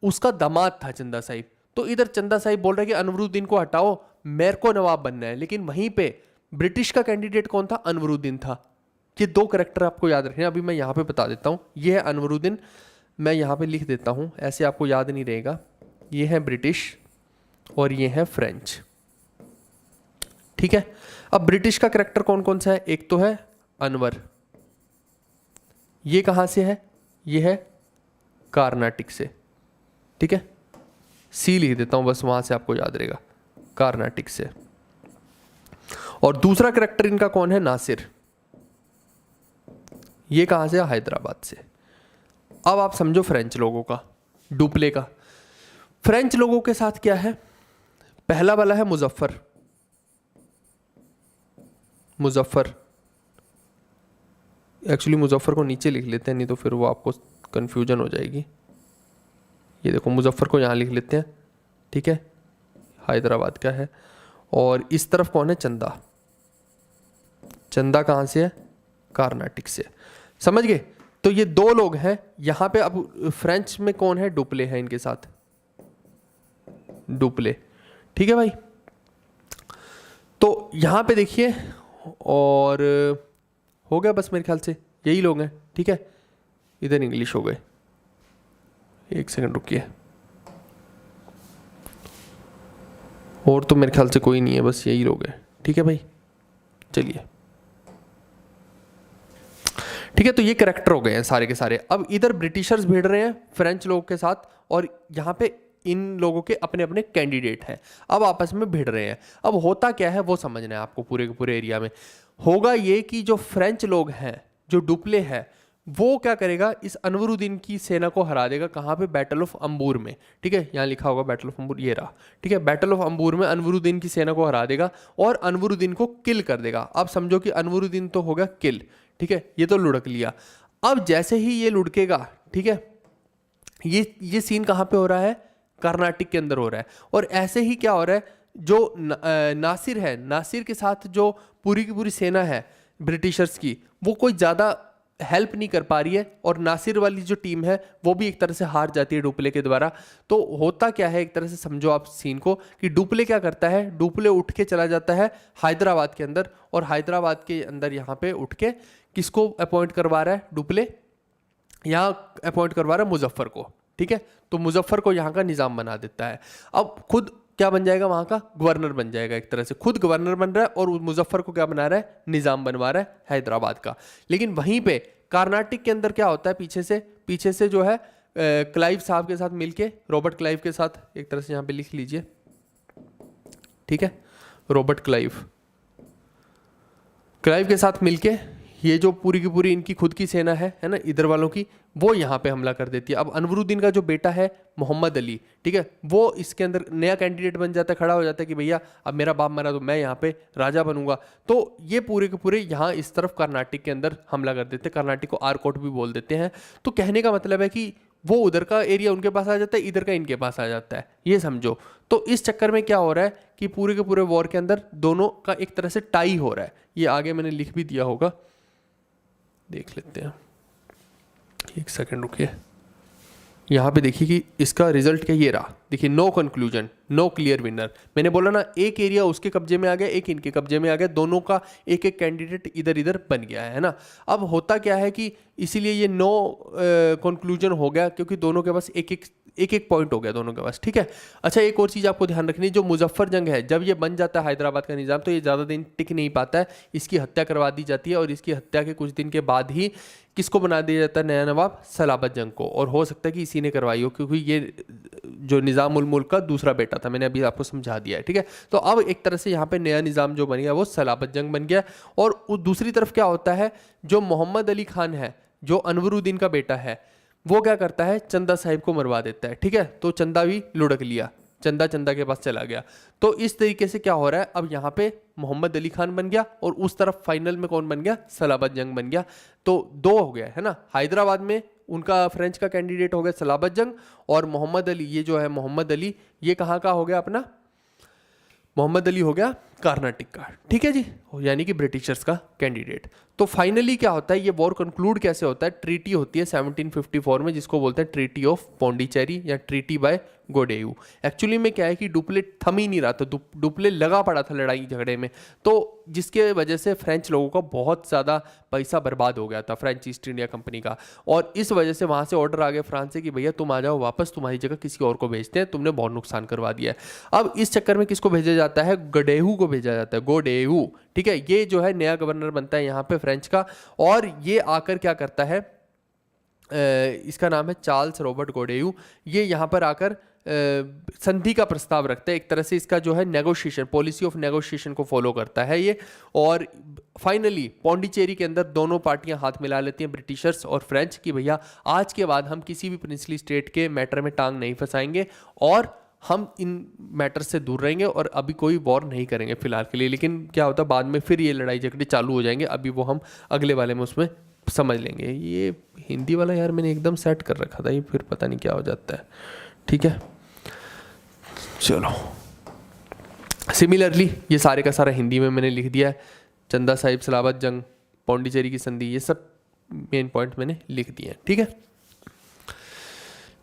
उसका दामाद था चंदा साहिब। तो इधर चंदा साहिब बोल रहे कि अनवरुद्दीन को हटाओ, मेरे को नवाब बनना है। लेकिन वहीं पे ब्रिटिश का कैंडिडेट कौन था, अनवरुद्दीन था। ये दो करैक्टर आपको याद रखना। अभी मैं यहाँ पे बता देता हूँ। ये है अनवरुद्दीन, मैं यहाँ पे लिख देता हूँ, ऐसे आपको याद नहीं रहेगा। ये है ब्रिटिश और ये है फ्रेंच, ठीक है। अब ब्रिटिश का करैक्टर कौन कौन सा है, एक तो है अनवर, ये कहाँ से है, ये है कर्नाटक से, ठीक है। सी लिख देता हूँ बस, वहाँ से आपको याद रहेगा, कर्नाटक से। और दूसरा करैक्टर इनका कौन है, नासिर, ये कहाँ से है, हैदराबाद से। अब आप समझो फ्रेंच लोगों का, डुप्ले का। फ्रेंच लोगों के साथ क्या है, पहला वाला है मुजफ्फर, मुजफ्फर एक्चुअली मुजफ्फर को नीचे लिख लेते हैं, नहीं तो फिर वो आपको कंफ्यूजन हो जाएगी। ये देखो मुजफ्फर को यहाँ लिख लेते हैं, ठीक है, हैदराबाद का है। और इस तरफ कौन है, चंदा, चंदा कहाँ से है, कर्नाटक से। समझ गए। तो ये दो लोग हैं यहाँ पे। अब फ्रेंच में कौन है, डुप्ले है इनके साथ, डुप्ले, ठीक है भाई। तो यहाँ पे देखिए, और हो गया बस मेरे ख्याल से यही लोग हैं, ठीक है। इधर इंग्लिश हो गए, एक सेकंड रुकिए, और तो मेरे ख्याल से कोई नहीं है, बस यही लोग हैं, ठीक है भाई। चलिए ठीक है, तो ये करैक्टर हो गए हैं सारे के सारे। अब इधर ब्रिटिशर्स भिड़ रहे हैं फ्रेंच लोगों के साथ, और यहाँ पे इन लोगों के अपने अपने कैंडिडेट हैं, अब आपस में भिड़ रहे हैं। अब होता क्या है वो समझना है आपको। पूरे के पूरे एरिया में होगा ये कि जो फ्रेंच लोग हैं, जो डुप्ले है, वो क्या करेगा, इस अनवरुद्दीन की सेना को हरा देगा। कहाँ पे, बैटल ऑफ अंबूर में, ठीक है। यहाँ लिखा होगा बैटल ऑफ अंबूर, ये रहा, ठीक है। बैटल ऑफ अंबूर में अनवरुद्दीन की सेना को हरा देगा और अनवरुद्दीन को किल कर देगा। अब समझो कि अनवरुद्दीन तो हो गया किल, ठीक है, ये तो लुढ़क लिया। अब जैसे ही ये लुढ़केगा, ठीक है, ये सीन कहाँ पे हो रहा है, कर्नाटक के अंदर हो रहा है। और ऐसे ही क्या हो रहा है, जो नासिर है, नासिर के साथ जो पूरी की पूरी सेना है ब्रिटिशर्स की, वो कोई ज़्यादा हेल्प नहीं कर पा रही है, और नासिर वाली जो टीम है वो भी एक तरह से हार जाती है डुप्ले के द्वारा। तो होता क्या है, एक तरह से समझो आप सीन को, कि डुप्ले क्या करता है, डुप्ले उठ के चला जाता है हैदराबाद के अंदर, और हैदराबाद के अंदर यहाँ पे उठ के किसको अपॉइंट करवा रहा है, डुप्ले यहाँ अपॉइंट करवा रहा है मुजफ्फर को, ठीक है। तो मुजफ्फर को यहाँ का निज़ाम बना देता है। अब खुद क्या बन जाएगा, वहाँ का गवर्नर बन जाएगा, एक तरह से खुद गवर्नर बन रहा है, और मुजफ्फर को क्या बना रहा है, निज़ाम बनवा रहा है हैदराबाद का। लेकिन वहीं पे कर्नाटक के अंदर क्या होता है, पीछे से जो है क्लाइव साहब के साथ मिलके, रॉबर्ट क्लाइव के साथ, एक तरह से यहाँ पे लिख लीजिए, ठीक है, रॉबर्ट क्लाइव के साथ मिलके ये जो पूरी की पूरी इनकी खुद की सेना है ना, इधर वालों की, वो यहाँ पे हमला कर देती है। अब अनवरुद्दीन का जो बेटा है मोहम्मद अली, ठीक है, वो इसके अंदर नया कैंडिडेट बन जाता है, खड़ा हो जाता है कि भैया अब मेरा बाप मरा तो मैं यहाँ पे राजा बनूंगा। तो ये पूरे के पूरे यहाँ इस तरफ कर्नाटक के अंदर हमला कर देते हैं। कर्नाटक को आरकोट भी बोल देते हैं। तो कहने का मतलब है कि वो उधर का एरिया उनके पास आ जाता है, इधर का इनके पास आ जाता है, ये समझो। तो इस चक्कर में क्या हो रहा है कि पूरे के पूरे वॉर के अंदर दोनों का एक तरह से टाई हो रहा है। ये आगे मैंने लिख भी दिया होगा, देख लेते हैं, एक सेकंड रुकिए। यहाँ पे देखिए कि इसका रिजल्ट क्या ये रहा, देखिए, no conclusion, no clear winner. मैंने बोला ना, एक एरिया उसके कब्जे में आ गया, एक इनके कब्जे में आ गया, दोनों का एक एक कैंडिडेट इधर इधर बन गया है ना। अब होता क्या है कि इसीलिए ये नो कंक्लूजन हो गया, क्योंकि दोनों के पास एक एक पॉइंट हो गया दोनों के पास, ठीक है। अच्छा, एक और चीज़ आपको ध्यान रखनी, जो मुजफ्फर जंग है, जब ये बन जाता है हैदराबाद का निज़ाम, तो ये ज़्यादा दिन टिक नहीं पाता है, इसकी हत्या करवा दी जाती है, और इसकी हत्या के कुछ दिन के बाद ही किसको बना दिया जाता है, नया नवाब सलाबत जंग को। और हो सकता है कि इसी ने करवाई हो, क्योंकि ये जो निज़ाम उल मुल्क का दूसरा बेटा था, मैंने अभी आपको समझा दिया है, ठीक है। तो अब एक तरह से यहाँ पे नया निज़ाम जो बन गया वो सलाबत जंग बन गया। और दूसरी तरफ क्या होता है, जो मोहम्मद अली खान है, जो अनवरुद्दीन का बेटा है, वो क्या करता है, चंदा साहिब को मरवा देता है, ठीक है। तो चंदा भी लुढ़क लिया, चंदा के पास चला गया। तो इस तरीके से क्या हो रहा है, अब यहाँ पे मोहम्मद अली खान बन गया, और उस तरफ फाइनल में कौन बन गया, सलाबत जंग बन गया। तो दो हो गया है ना, हैदराबाद में उनका फ्रेंच का कैंडिडेट हो गया सलाबत जंग, और मोहम्मद अली, ये जो है मोहम्मद अली, ये कहाँ का हो गया अपना, मोहम्मद अली हो गया कर्नाटक का, ठीक है जी, यानी कि ब्रिटिशर्स का कैंडिडेट। तो फाइनली क्या होता है, ये वॉर कंक्लूड कैसे होता है, ट्रीटी होती है 1754 में, जिसको बोलते हैं ट्रीटी ऑफ पौंडीचेरी या ट्रीटी बाय गोडेयू। एक्चुअली में क्या है कि डुप्ले थम ही नहीं रहा था, डुप्ले लगा पड़ा था लड़ाई झगड़े में, तो जिसके वजह से फ्रेंच लोगों का बहुत ज़्यादा पैसा बर्बाद हो गया था, फ्रेंच ईस्ट इंडिया कंपनी का। और इस वजह से वहाँ से ऑर्डर आ गया फ्रांस से कि भैया तुम आ जाओ वापस, तुम्हारी जगह किसी और को भेजते हैं, तुमने बहुत नुकसान करवा दिया है। अब इस चक्कर में किसको भेजा जाता है, गोडेयू को भेजा जाता है, गोडेयू, ठीक है। ये जो है नया गवर्नर बनता है यहाँ पे फ्रेंच का, और ये आकर क्या करता है, इसका नाम है चार्ल्स रॉबर्ट गोडेयू। ये यहाँ पर आकर संधि का प्रस्ताव रखता है, एक तरह से इसका जो है नेगोशिएशन, पॉलिसी ऑफ नेगोशिएशन को फॉलो करता है ये। और फाइनली पौंडीचेरी के अंदर दोनों पार्टियां हाथ मिला लेती हैं, ब्रिटिशर्स और फ्रेंच, कि भैया आज के बाद हम किसी भी प्रिंसली स्टेट के मैटर में टांग नहीं फंसाएंगे, और हम इन मैटर से दूर रहेंगे, और अभी कोई वॉर नहीं करेंगे फिलहाल के लिए। लेकिन क्या होता है, बाद में फिर ये लड़ाई झगड़े चालू हो जाएंगे, अभी वो हम अगले वाले में उसमें समझ लेंगे। ये हिंदी वाला यार मैंने एकदम सेट कर रखा था, ये फिर पता नहीं क्या हो जाता है, ठीक है। चलो, सिमिलरली ये सारे का सारा हिंदी में मैंने लिख दिया है, चंदा साहिब, सलाबत जंग, पौंडीचेरी की संधि, ये सब मेन पॉइंट मैंने लिख दिए हैं, ठीक है।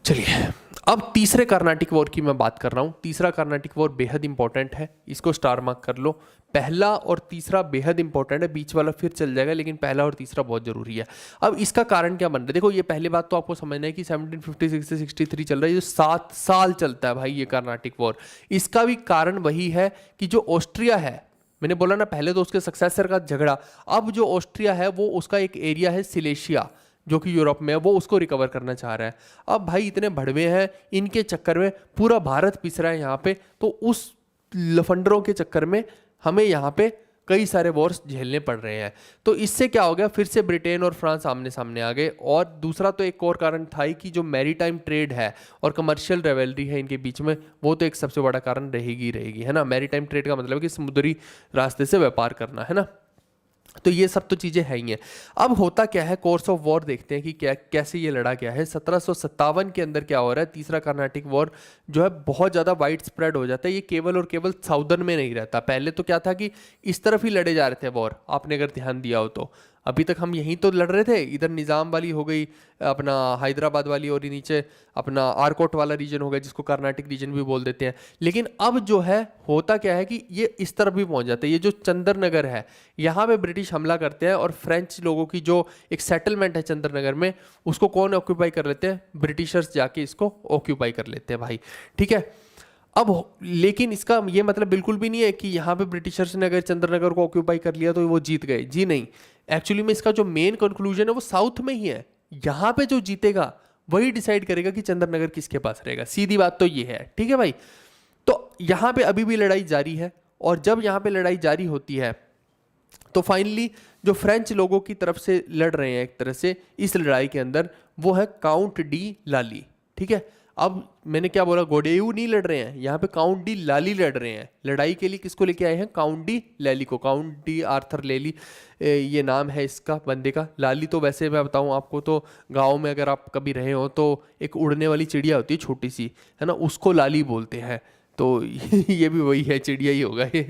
चलिए, अब तीसरे कर्नाटिक वॉर की मैं बात कर रहा हूँ। तीसरा कर्नाटिक वॉर बेहद इंपॉर्टेंट है, इसको स्टार मार्क कर लो। पहला और तीसरा बेहद इंपॉर्टेंट है, बीच वाला फिर चल जाएगा, लेकिन पहला और तीसरा बहुत जरूरी है। अब इसका कारण क्या बन रहा है, देखो, ये पहली बात तो आपको समझना है कि 1756 से 63 चल रहा है, ये 7 साल चलता है भाई ये कर्नाटिक वॉर। इसका भी कारण वही है कि जो ऑस्ट्रिया है, मैंने बोला ना पहले तो उसके सक्सेसर का झगड़ा, अब जो ऑस्ट्रिया है वो उसका एक एरिया है सिलेशिया, जो कि यूरोप में है, वो उसको रिकवर करना चाह रहा है। अब भाई इतने भड़वे हैं, इनके चक्कर में पूरा भारत पिस रहा है यहाँ पे, तो उस लफंडरों के चक्कर में हमें यहाँ पे कई सारे वॉर्स झेलने पड़ रहे हैं। तो इससे क्या हो गया, फिर से ब्रिटेन और फ्रांस आमने सामने आ गए। और दूसरा तो एक और कारण था कि जो मैरीटाइम ट्रेड है और कमर्शियल रेवेलरी है इनके बीच में, वो तो एक सबसे बड़ा कारण रहेगी, है ना। मैरीटाइम ट्रेड का मतलब है कि समुद्री रास्ते से व्यापार करना, है ना। तो ये सब तो चीज़ें हैं ही हैं। अब होता क्या है, कोर्स ऑफ वॉर देखते हैं कि क्या कैसे ये लड़ा गया है। 1757 के अंदर क्या हो रहा है, तीसरा कर्नाटिक वॉर जो है बहुत ज़्यादा वाइड स्प्रेड हो जाता है। ये केवल और केवल साउदर्न में नहीं रहता। पहले तो क्या था कि इस तरफ ही लड़े जा रहे थे वॉर, आपने अगर ध्यान दिया हो तो। अभी तक हम यहीं तो लड़ रहे थे, इधर निज़ाम वाली हो गई, अपना हैदराबाद वाली, और ये नीचे अपना आरकोट वाला रीजन हो गया जिसको कर्नाटिक रीजन भी बोल देते हैं। लेकिन अब जो है होता क्या है कि ये इस तरफ भी पहुंच जाते हैं। ये जो चंदर नगर है यहाँ पे ब्रिटिश हमला करते हैं, और फ्रेंच लोगों की जो एक सेटलमेंट है चंदर नगर में, उसको कौन ऑक्यूपाई कर लेते हैं, ब्रिटिशर्स जाके इसको ऑक्यूपाई कर लेते हैं भाई, ठीक है। अब लेकिन इसका ये मतलब बिल्कुल भी नहीं है कि यहाँ पे ब्रिटिशर्स ने अगर चंद्रनगर को ऑक्यूपाई कर लिया तो वो जीत गए, जी नहीं। एक्चुअली में इसका जो मेन कंक्लूजन है वो साउथ में ही है। यहाँ पे जो जीतेगा वही डिसाइड करेगा कि चंद्रनगर किसके पास रहेगा, सीधी बात तो ये है, ठीक है भाई। तो यहाँ पे अभी भी लड़ाई जारी है, और जब यहाँ पे लड़ाई जारी होती है तो फाइनली जो फ्रेंच लोगों की तरफ से लड़ रहे हैं एक तरह से इस लड़ाई के अंदर, वो है काउंट डी लाली, ठीक है। अब मैंने क्या बोला, गोडेयू नहीं लड़ रहे हैं यहाँ पे, काउंट डी लाली लड़ रहे हैं। लड़ाई के लिए किसको लेके आए हैं, काउंट डी लैली को। काउंट डी आर्थर लेली ये नाम है इसका बंदे का। लाली तो वैसे मैं बताऊं आपको तो गांव में अगर आप कभी रहे हो तो एक उड़ने वाली चिड़िया होती है छोटी सी, है ना, उसको लाली बोलते हैं। तो ये भी वही है, चिड़िया ही होगा ये।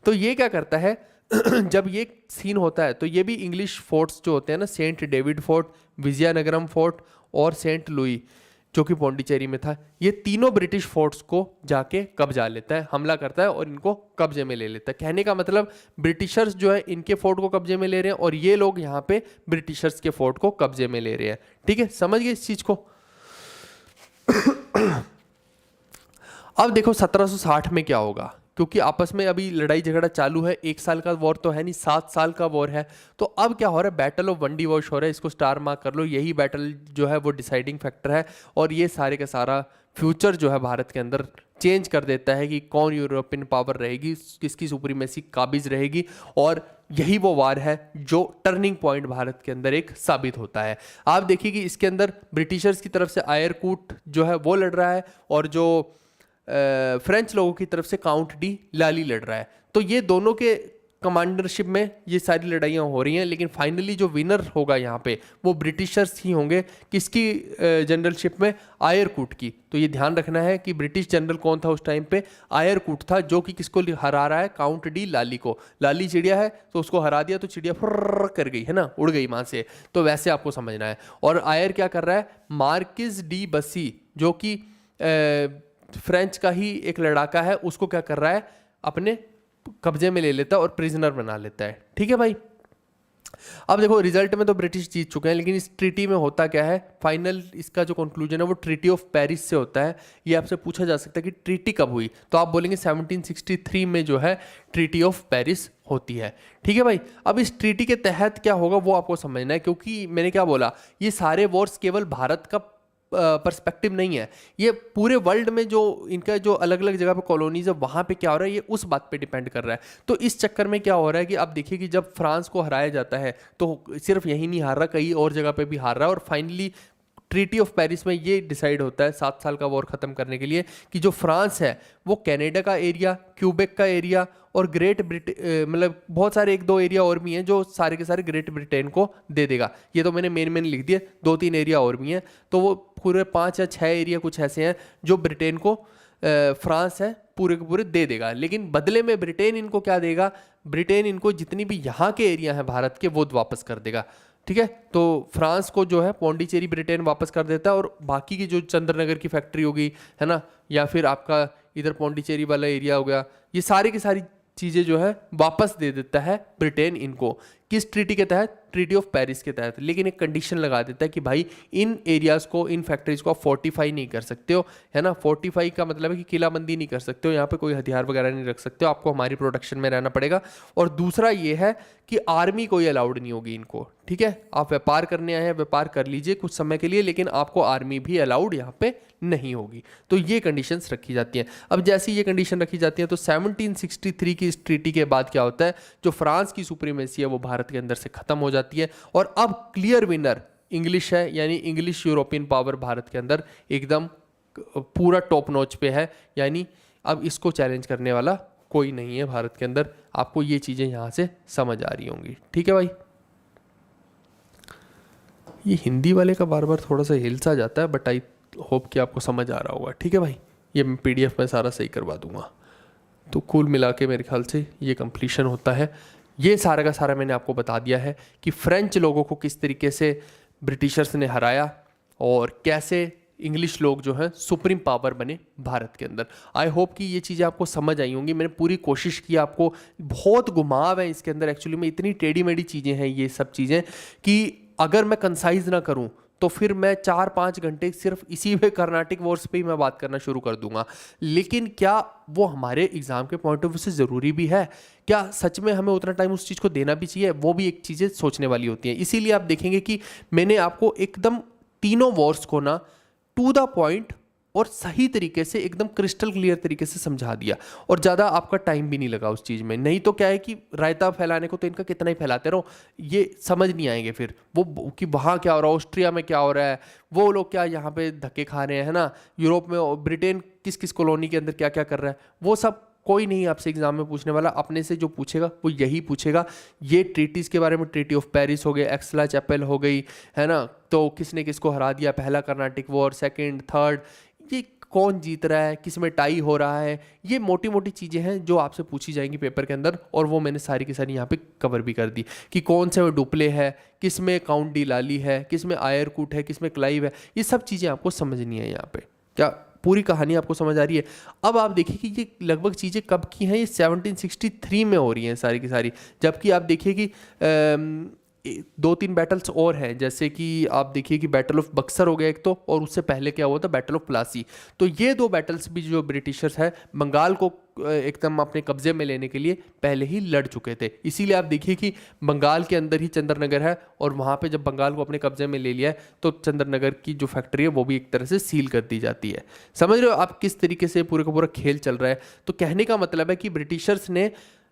तो ये क्या करता है जब ये सीन होता है तो ये भी इंग्लिश फोर्ट्स जो होते हैं ना, Saint David fort, Vizianagaram fort और सेंट लुई जो कि पौंडीचेरी में था, ये तीनों ब्रिटिश फोर्ट्स को जाके कब्जा लेता है, हमला करता है और इनको कब्जे में ले लेता है। कहने का मतलब ब्रिटिशर्स जो है इनके फोर्ट को कब्जे में ले रहे हैं और ये लोग यहाँ पे ब्रिटिशर्स के फोर्ट को कब्जे में ले रहे हैं, ठीक है, समझ गए इस चीज को। अब देखो 1760 में क्या होगा, क्योंकि आपस में अभी लड़ाई झगड़ा चालू है, 1 साल का वॉर तो है नहीं, 7 साल का वॉर है। तो अब क्या हो रहा है, बैटल ऑफ वंडी वॉश हो रहा है, इसको स्टार मार्क कर लो। यही बैटल जो है वो डिसाइडिंग फैक्टर है, और ये सारे का सारा फ्यूचर जो है भारत के अंदर चेंज कर देता है कि कौन यूरोपियन पावर रहेगी, किसकी सुप्रीमेसी काबिज रहेगी। और यही वो वार है जो टर्निंग पॉइंट भारत के अंदर एक साबित होता है। आप देखिए कि इसके अंदर ब्रिटिशर्स की तरफ से आयरकूट जो है वो लड़ रहा है, और जो फ्रेंच लोगों की तरफ से काउंट डी लाली लड़ रहा है। तो ये दोनों के कमांडरशिप में ये सारी लड़ाइयाँ हो रही हैं, लेकिन फाइनली जो विनर होगा यहाँ पे वो ब्रिटिशर्स ही होंगे। किसकी जनरलशिप में, आयरकूट की। तो ये ध्यान रखना है कि ब्रिटिश जनरल कौन था उस टाइम पे, आयरकूट था, जो कि किसको हरा रहा है, काउंट डी लाली को। लाली चिड़िया है तो उसको हरा दिया तो चिड़िया फुर्र कर गई, है ना, उड़ गई वहाँ से। तो वैसे आपको समझना है। और आयर क्या कर रहा है, मार्किस डी बसी जो कि फ्रेंच का ही एक लड़ाका है, उसको क्या कर रहा है, अपने कब्जे में ले लेता है और प्रिजनर बना लेता है, ठीक है भाई। अब देखो रिजल्ट में तो ब्रिटिश जीत चुके हैं, लेकिन इस ट्रीटी में होता क्या है, फाइनल इसका जो कंक्लूजन है वो ट्रीटी ऑफ पेरिस से होता है। ये आपसे पूछा जा सकता है कि ट्रीटी कब हुई, तो आप बोलेंगे 1763 में जो है ट्रीटी ऑफ पेरिस होती है, ठीक है भाई। अब इस ट्रीटी के तहत क्या होगा वो आपको समझना है, क्योंकि मैंने क्या बोला, ये सारे वॉर्स केवल भारत का पर्सपेक्टिव नहीं है, ये पूरे वर्ल्ड में जो इनका जो अलग अलग जगह पे कॉलोनीज है वहां पे क्या हो रहा है, ये उस बात पे डिपेंड कर रहा है। तो इस चक्कर में क्या हो रहा है कि आप देखिए कि जब फ्रांस को हराया जाता है तो सिर्फ यही नहीं हार रहा, कई और जगह पे भी हार रहा है। और फाइनली ट्रीटी ऑफ पेरिस में ये डिसाइड होता है 7 साल का वॉर खत्म करने के लिए कि जो फ्रांस है वो कनाडा का एरिया, क्यूबेक का एरिया और ग्रेट ब्रिटेन, मतलब बहुत सारे 1-2 एरिया और भी हैं जो सारे के सारे ग्रेट ब्रिटेन को दे देगा। ये तो मैंने मेन लिख दिया, 2-3 एरिया और भी हैं, तो वो पूरे 5 या 6 एरिया कुछ ऐसे हैं जो ब्रिटेन को फ्रांस है पूरे के पूरे दे देगा। लेकिन बदले में ब्रिटेन इनको क्या देगा, ब्रिटेन इनको जितनी भी यहाँ के एरिया हैं भारत के वो वापस कर देगा, ठीक है। तो फ्रांस को जो है पौंडीचेरी ब्रिटेन वापस कर देता है, और बाकी की जो चंद्रनगर की फैक्ट्री होगी, है ना, या फिर आपका इधर पौंडीचेरी वाला एरिया हो गया, ये सारी की सारी चीज़ें जो है वापस दे देता है ब्रिटेन इनको। किस ट्रीटी के तहत, ट्रीटी ऑफ पेरिस के तहत। लेकिन एक कंडीशन लगा देता है कि भाई इन एरियाज़ को, इन फैक्ट्रीज को आप फोर्टिफाई नहीं कर सकते हो, है ना। फोर्टिफाई का मतलब है कि किलाबंदी नहीं कर सकते हो, यहाँ पे कोई हथियार वगैरह नहीं रख सकते हो, आपको हमारी प्रोटेक्शन में रहना पड़ेगा। और दूसरा ये है कि आर्मी कोई अलाउड नहीं होगी इनको, ठीक है। आप व्यापार करने आए हैं, व्यापार कर लीजिए कुछ समय के लिए, लेकिन आपको आर्मी भी अलाउड यहाँ पे नहीं होगी। तो ये कंडीशंस रखी जाती हैं। अब जैसे ये कंडीशन रखी जाती है तो 1763 की इस ट्रीटी के बाद क्या होता है, जो फ्रांस की सुप्रीमेसी है वो भारत के अंदर से खत्म हो जाती है, और अब क्लियर विनर इंग्लिश है, यानी इंग्लिश यूरोपियन पावर भारत के अंदर एकदम पूरा टॉप नॉच पे है, यानी अब इसको चैलेंज करने वाला कोई नहीं है भारत के अंदर। आपको ये चीज़ें यहाँ से समझ आ रही होंगी, ठीक है भाई। ये हिंदी वाले का बार बार थोड़ा सा हिल सा जाता है, बट आई होप कि आपको समझ आ रहा होगा, ठीक है भाई। ये मैं PDF में सारा सही करवा दूंगा। तो कुल मिला के मेरे ख्याल से ये कंप्लीशन होता है। ये सारा का सारा मैंने आपको बता दिया है कि फ्रेंच लोगों को किस तरीके से ब्रिटिशर्स ने हराया और कैसे इंग्लिश लोग जो हैं सुप्रीम पावर बने भारत के अंदर। आई होप कि ये चीज़ें आपको समझ आई होंगी। मैंने पूरी कोशिश की, आपको बहुत घुमाव है इसके अंदर एक्चुअली में, इतनी टेढ़ी मेढ़ी चीज़ें हैं ये सब चीज़ें कि अगर मैं कंसाइज ना करूं तो फिर मैं 4-5 घंटे सिर्फ इसी में कर्नाटिक वॉर्स पे ही मैं बात करना शुरू कर दूंगा। लेकिन क्या वो हमारे एग्जाम के पॉइंट ऑफ व्यू से ज़रूरी भी है? क्या सच में हमें उतना टाइम उस चीज़ को देना भी चाहिए? वो भी एक चीज़ें सोचने वाली होती हैं। इसीलिए आप देखेंगे कि मैंने आपको एकदम तीनों वॉर्स को ना टू द पॉइंट और सही तरीके से एकदम क्रिस्टल क्लियर तरीके से समझा दिया, और ज़्यादा आपका टाइम भी नहीं लगा उस चीज़ में। नहीं तो क्या है कि रायता फैलाने को तो इनका कितना ही फैलाते रहो, ये समझ नहीं आएंगे फिर वो कि वहाँ क्या हो रहा है, ऑस्ट्रिया में क्या हो रहा है, वो लोग क्या यहाँ पे धक्के खा रहे हैं, है ना, यूरोप में ब्रिटेन किस किस कॉलोनी के अंदर क्या क्या कर रहा है, वो सब कोई नहीं आपसे एग्जाम में पूछने वाला। अपने से जो पूछेगा वो यही पूछेगा। ये ट्रीटीज़ के बारे में, ट्रीटी ऑफ पेरिस हो गए, एक्सला चैपल हो गई, है ना, तो किसने किसको हरा दिया, पहला कर्नाटिक वॉर, सेकंड, थर्ड, ये कौन जीत रहा है, किस में टाई हो रहा है, ये मोटी मोटी चीज़ें हैं जो आपसे पूछी जाएंगी पेपर के अंदर। और वो मैंने सारी की सारी यहाँ पे कवर भी कर दी कि कौन से में डुप्ले है, किस में काउंट डी लाली है, किस में आयरकूट है, किस में क्लाइव है। ये सब चीज़ें आपको समझनी है यहाँ पे। क्या पूरी कहानी आपको समझ आ रही है? अब आप देखिए कि ये लगभग चीज़ें कब की हैं, ये 1763 में हो रही हैं सारी की सारी। जबकि आप देखिए कि 2-3 बैटल्स और हैं, जैसे कि आप देखिए कि बैटल ऑफ बक्सर हो गया एक तो, और उससे पहले क्या हुआ था, बैटल ऑफ प्लासी। तो ये 2 बैटल्स भी जो ब्रिटिशर्स हैं बंगाल को एकदम अपने कब्जे में लेने के लिए पहले ही लड़ चुके थे। इसीलिए आप देखिए कि बंगाल के अंदर ही चंद्रनगर है, और वहाँ पे जब बंगाल को अपने कब्जे में ले लिया है तो चंद्रनगर की जो फैक्ट्री है वो भी एक तरह से सील कर दी जाती है। समझ रहे हो आप किस तरीके से पूरे का पूरा खेल चल रहा है? तो कहने का मतलब है कि ब्रिटिशर्स ने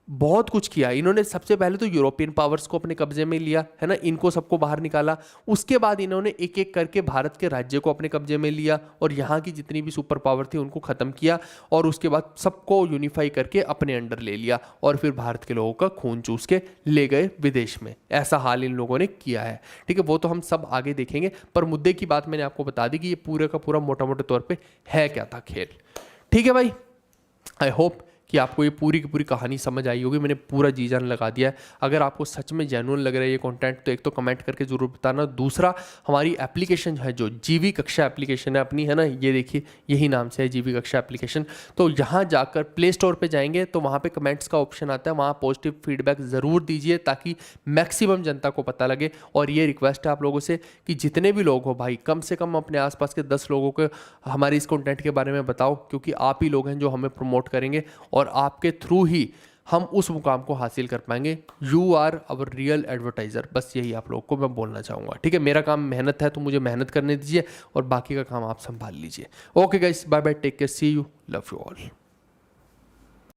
बहुत कुछ किया। इन्होंने सबसे पहले तो यूरोपियन पावर्स को अपने कब्जे में लिया, है ना, इनको सबको बाहर निकाला। उसके बाद इन्होंने एक एक करके भारत के राज्य को अपने कब्जे में लिया और यहाँ की जितनी भी सुपर पावर थी उनको ख़त्म किया, और उसके बाद सबको यूनिफाई करके अपने अंडर ले लिया, और फिर भारत के लोगों का खून चूस के ले गए विदेश में। ऐसा हाल इन लोगों ने किया है, ठीक है। वो तो हम सब आगे देखेंगे, पर मुद्दे की बात मैंने आपको बता दी कि ये पूरे का पूरा मोटा मोटे तौर पर है क्या था खेल, ठीक है भाई। आई होप कि आपको ये पूरी की पूरी कहानी समझ आई होगी। मैंने पूरा जी जान लगा दिया है। अगर आपको सच में जेन्युइन लग रहा है ये कंटेंट, तो एक तो कमेंट करके ज़रूर बताना। दूसरा, हमारी एप्लीकेशन है जो जीवी कक्षा एप्लीकेशन है अपनी, है ना, ये देखिए यही नाम से है जीवी कक्षा एप्लीकेशन। तो यहाँ जाकर प्ले स्टोर पर जाएंगे तो वहाँ पर कमेंट्स का ऑप्शन आता है, वहाँ पॉजिटिव फीडबैक ज़रूर दीजिए ताकि मैक्सिमम जनता को पता लगे। और ये रिक्वेस्ट है आप लोगों से कि जितने भी लोग हो भाई, कम से कम अपने आसपास के 10 लोगों को हमारे इस कंटेंट के बारे में बताओ, क्योंकि आप ही लोग हैं जो हमें प्रमोट करेंगे और आपके थ्रू ही हम उस मुकाम को हासिल कर पाएंगे। You are our real advertiser, बस यही आप लोगों को मैं बोलना चाहूँगा, ठीक है। मेरा काम मेहनत है तो मुझे मेहनत करने दीजिए और बाकी का काम आप संभाल लीजिए। Okay guys, bye bye, take care, see you, love you all.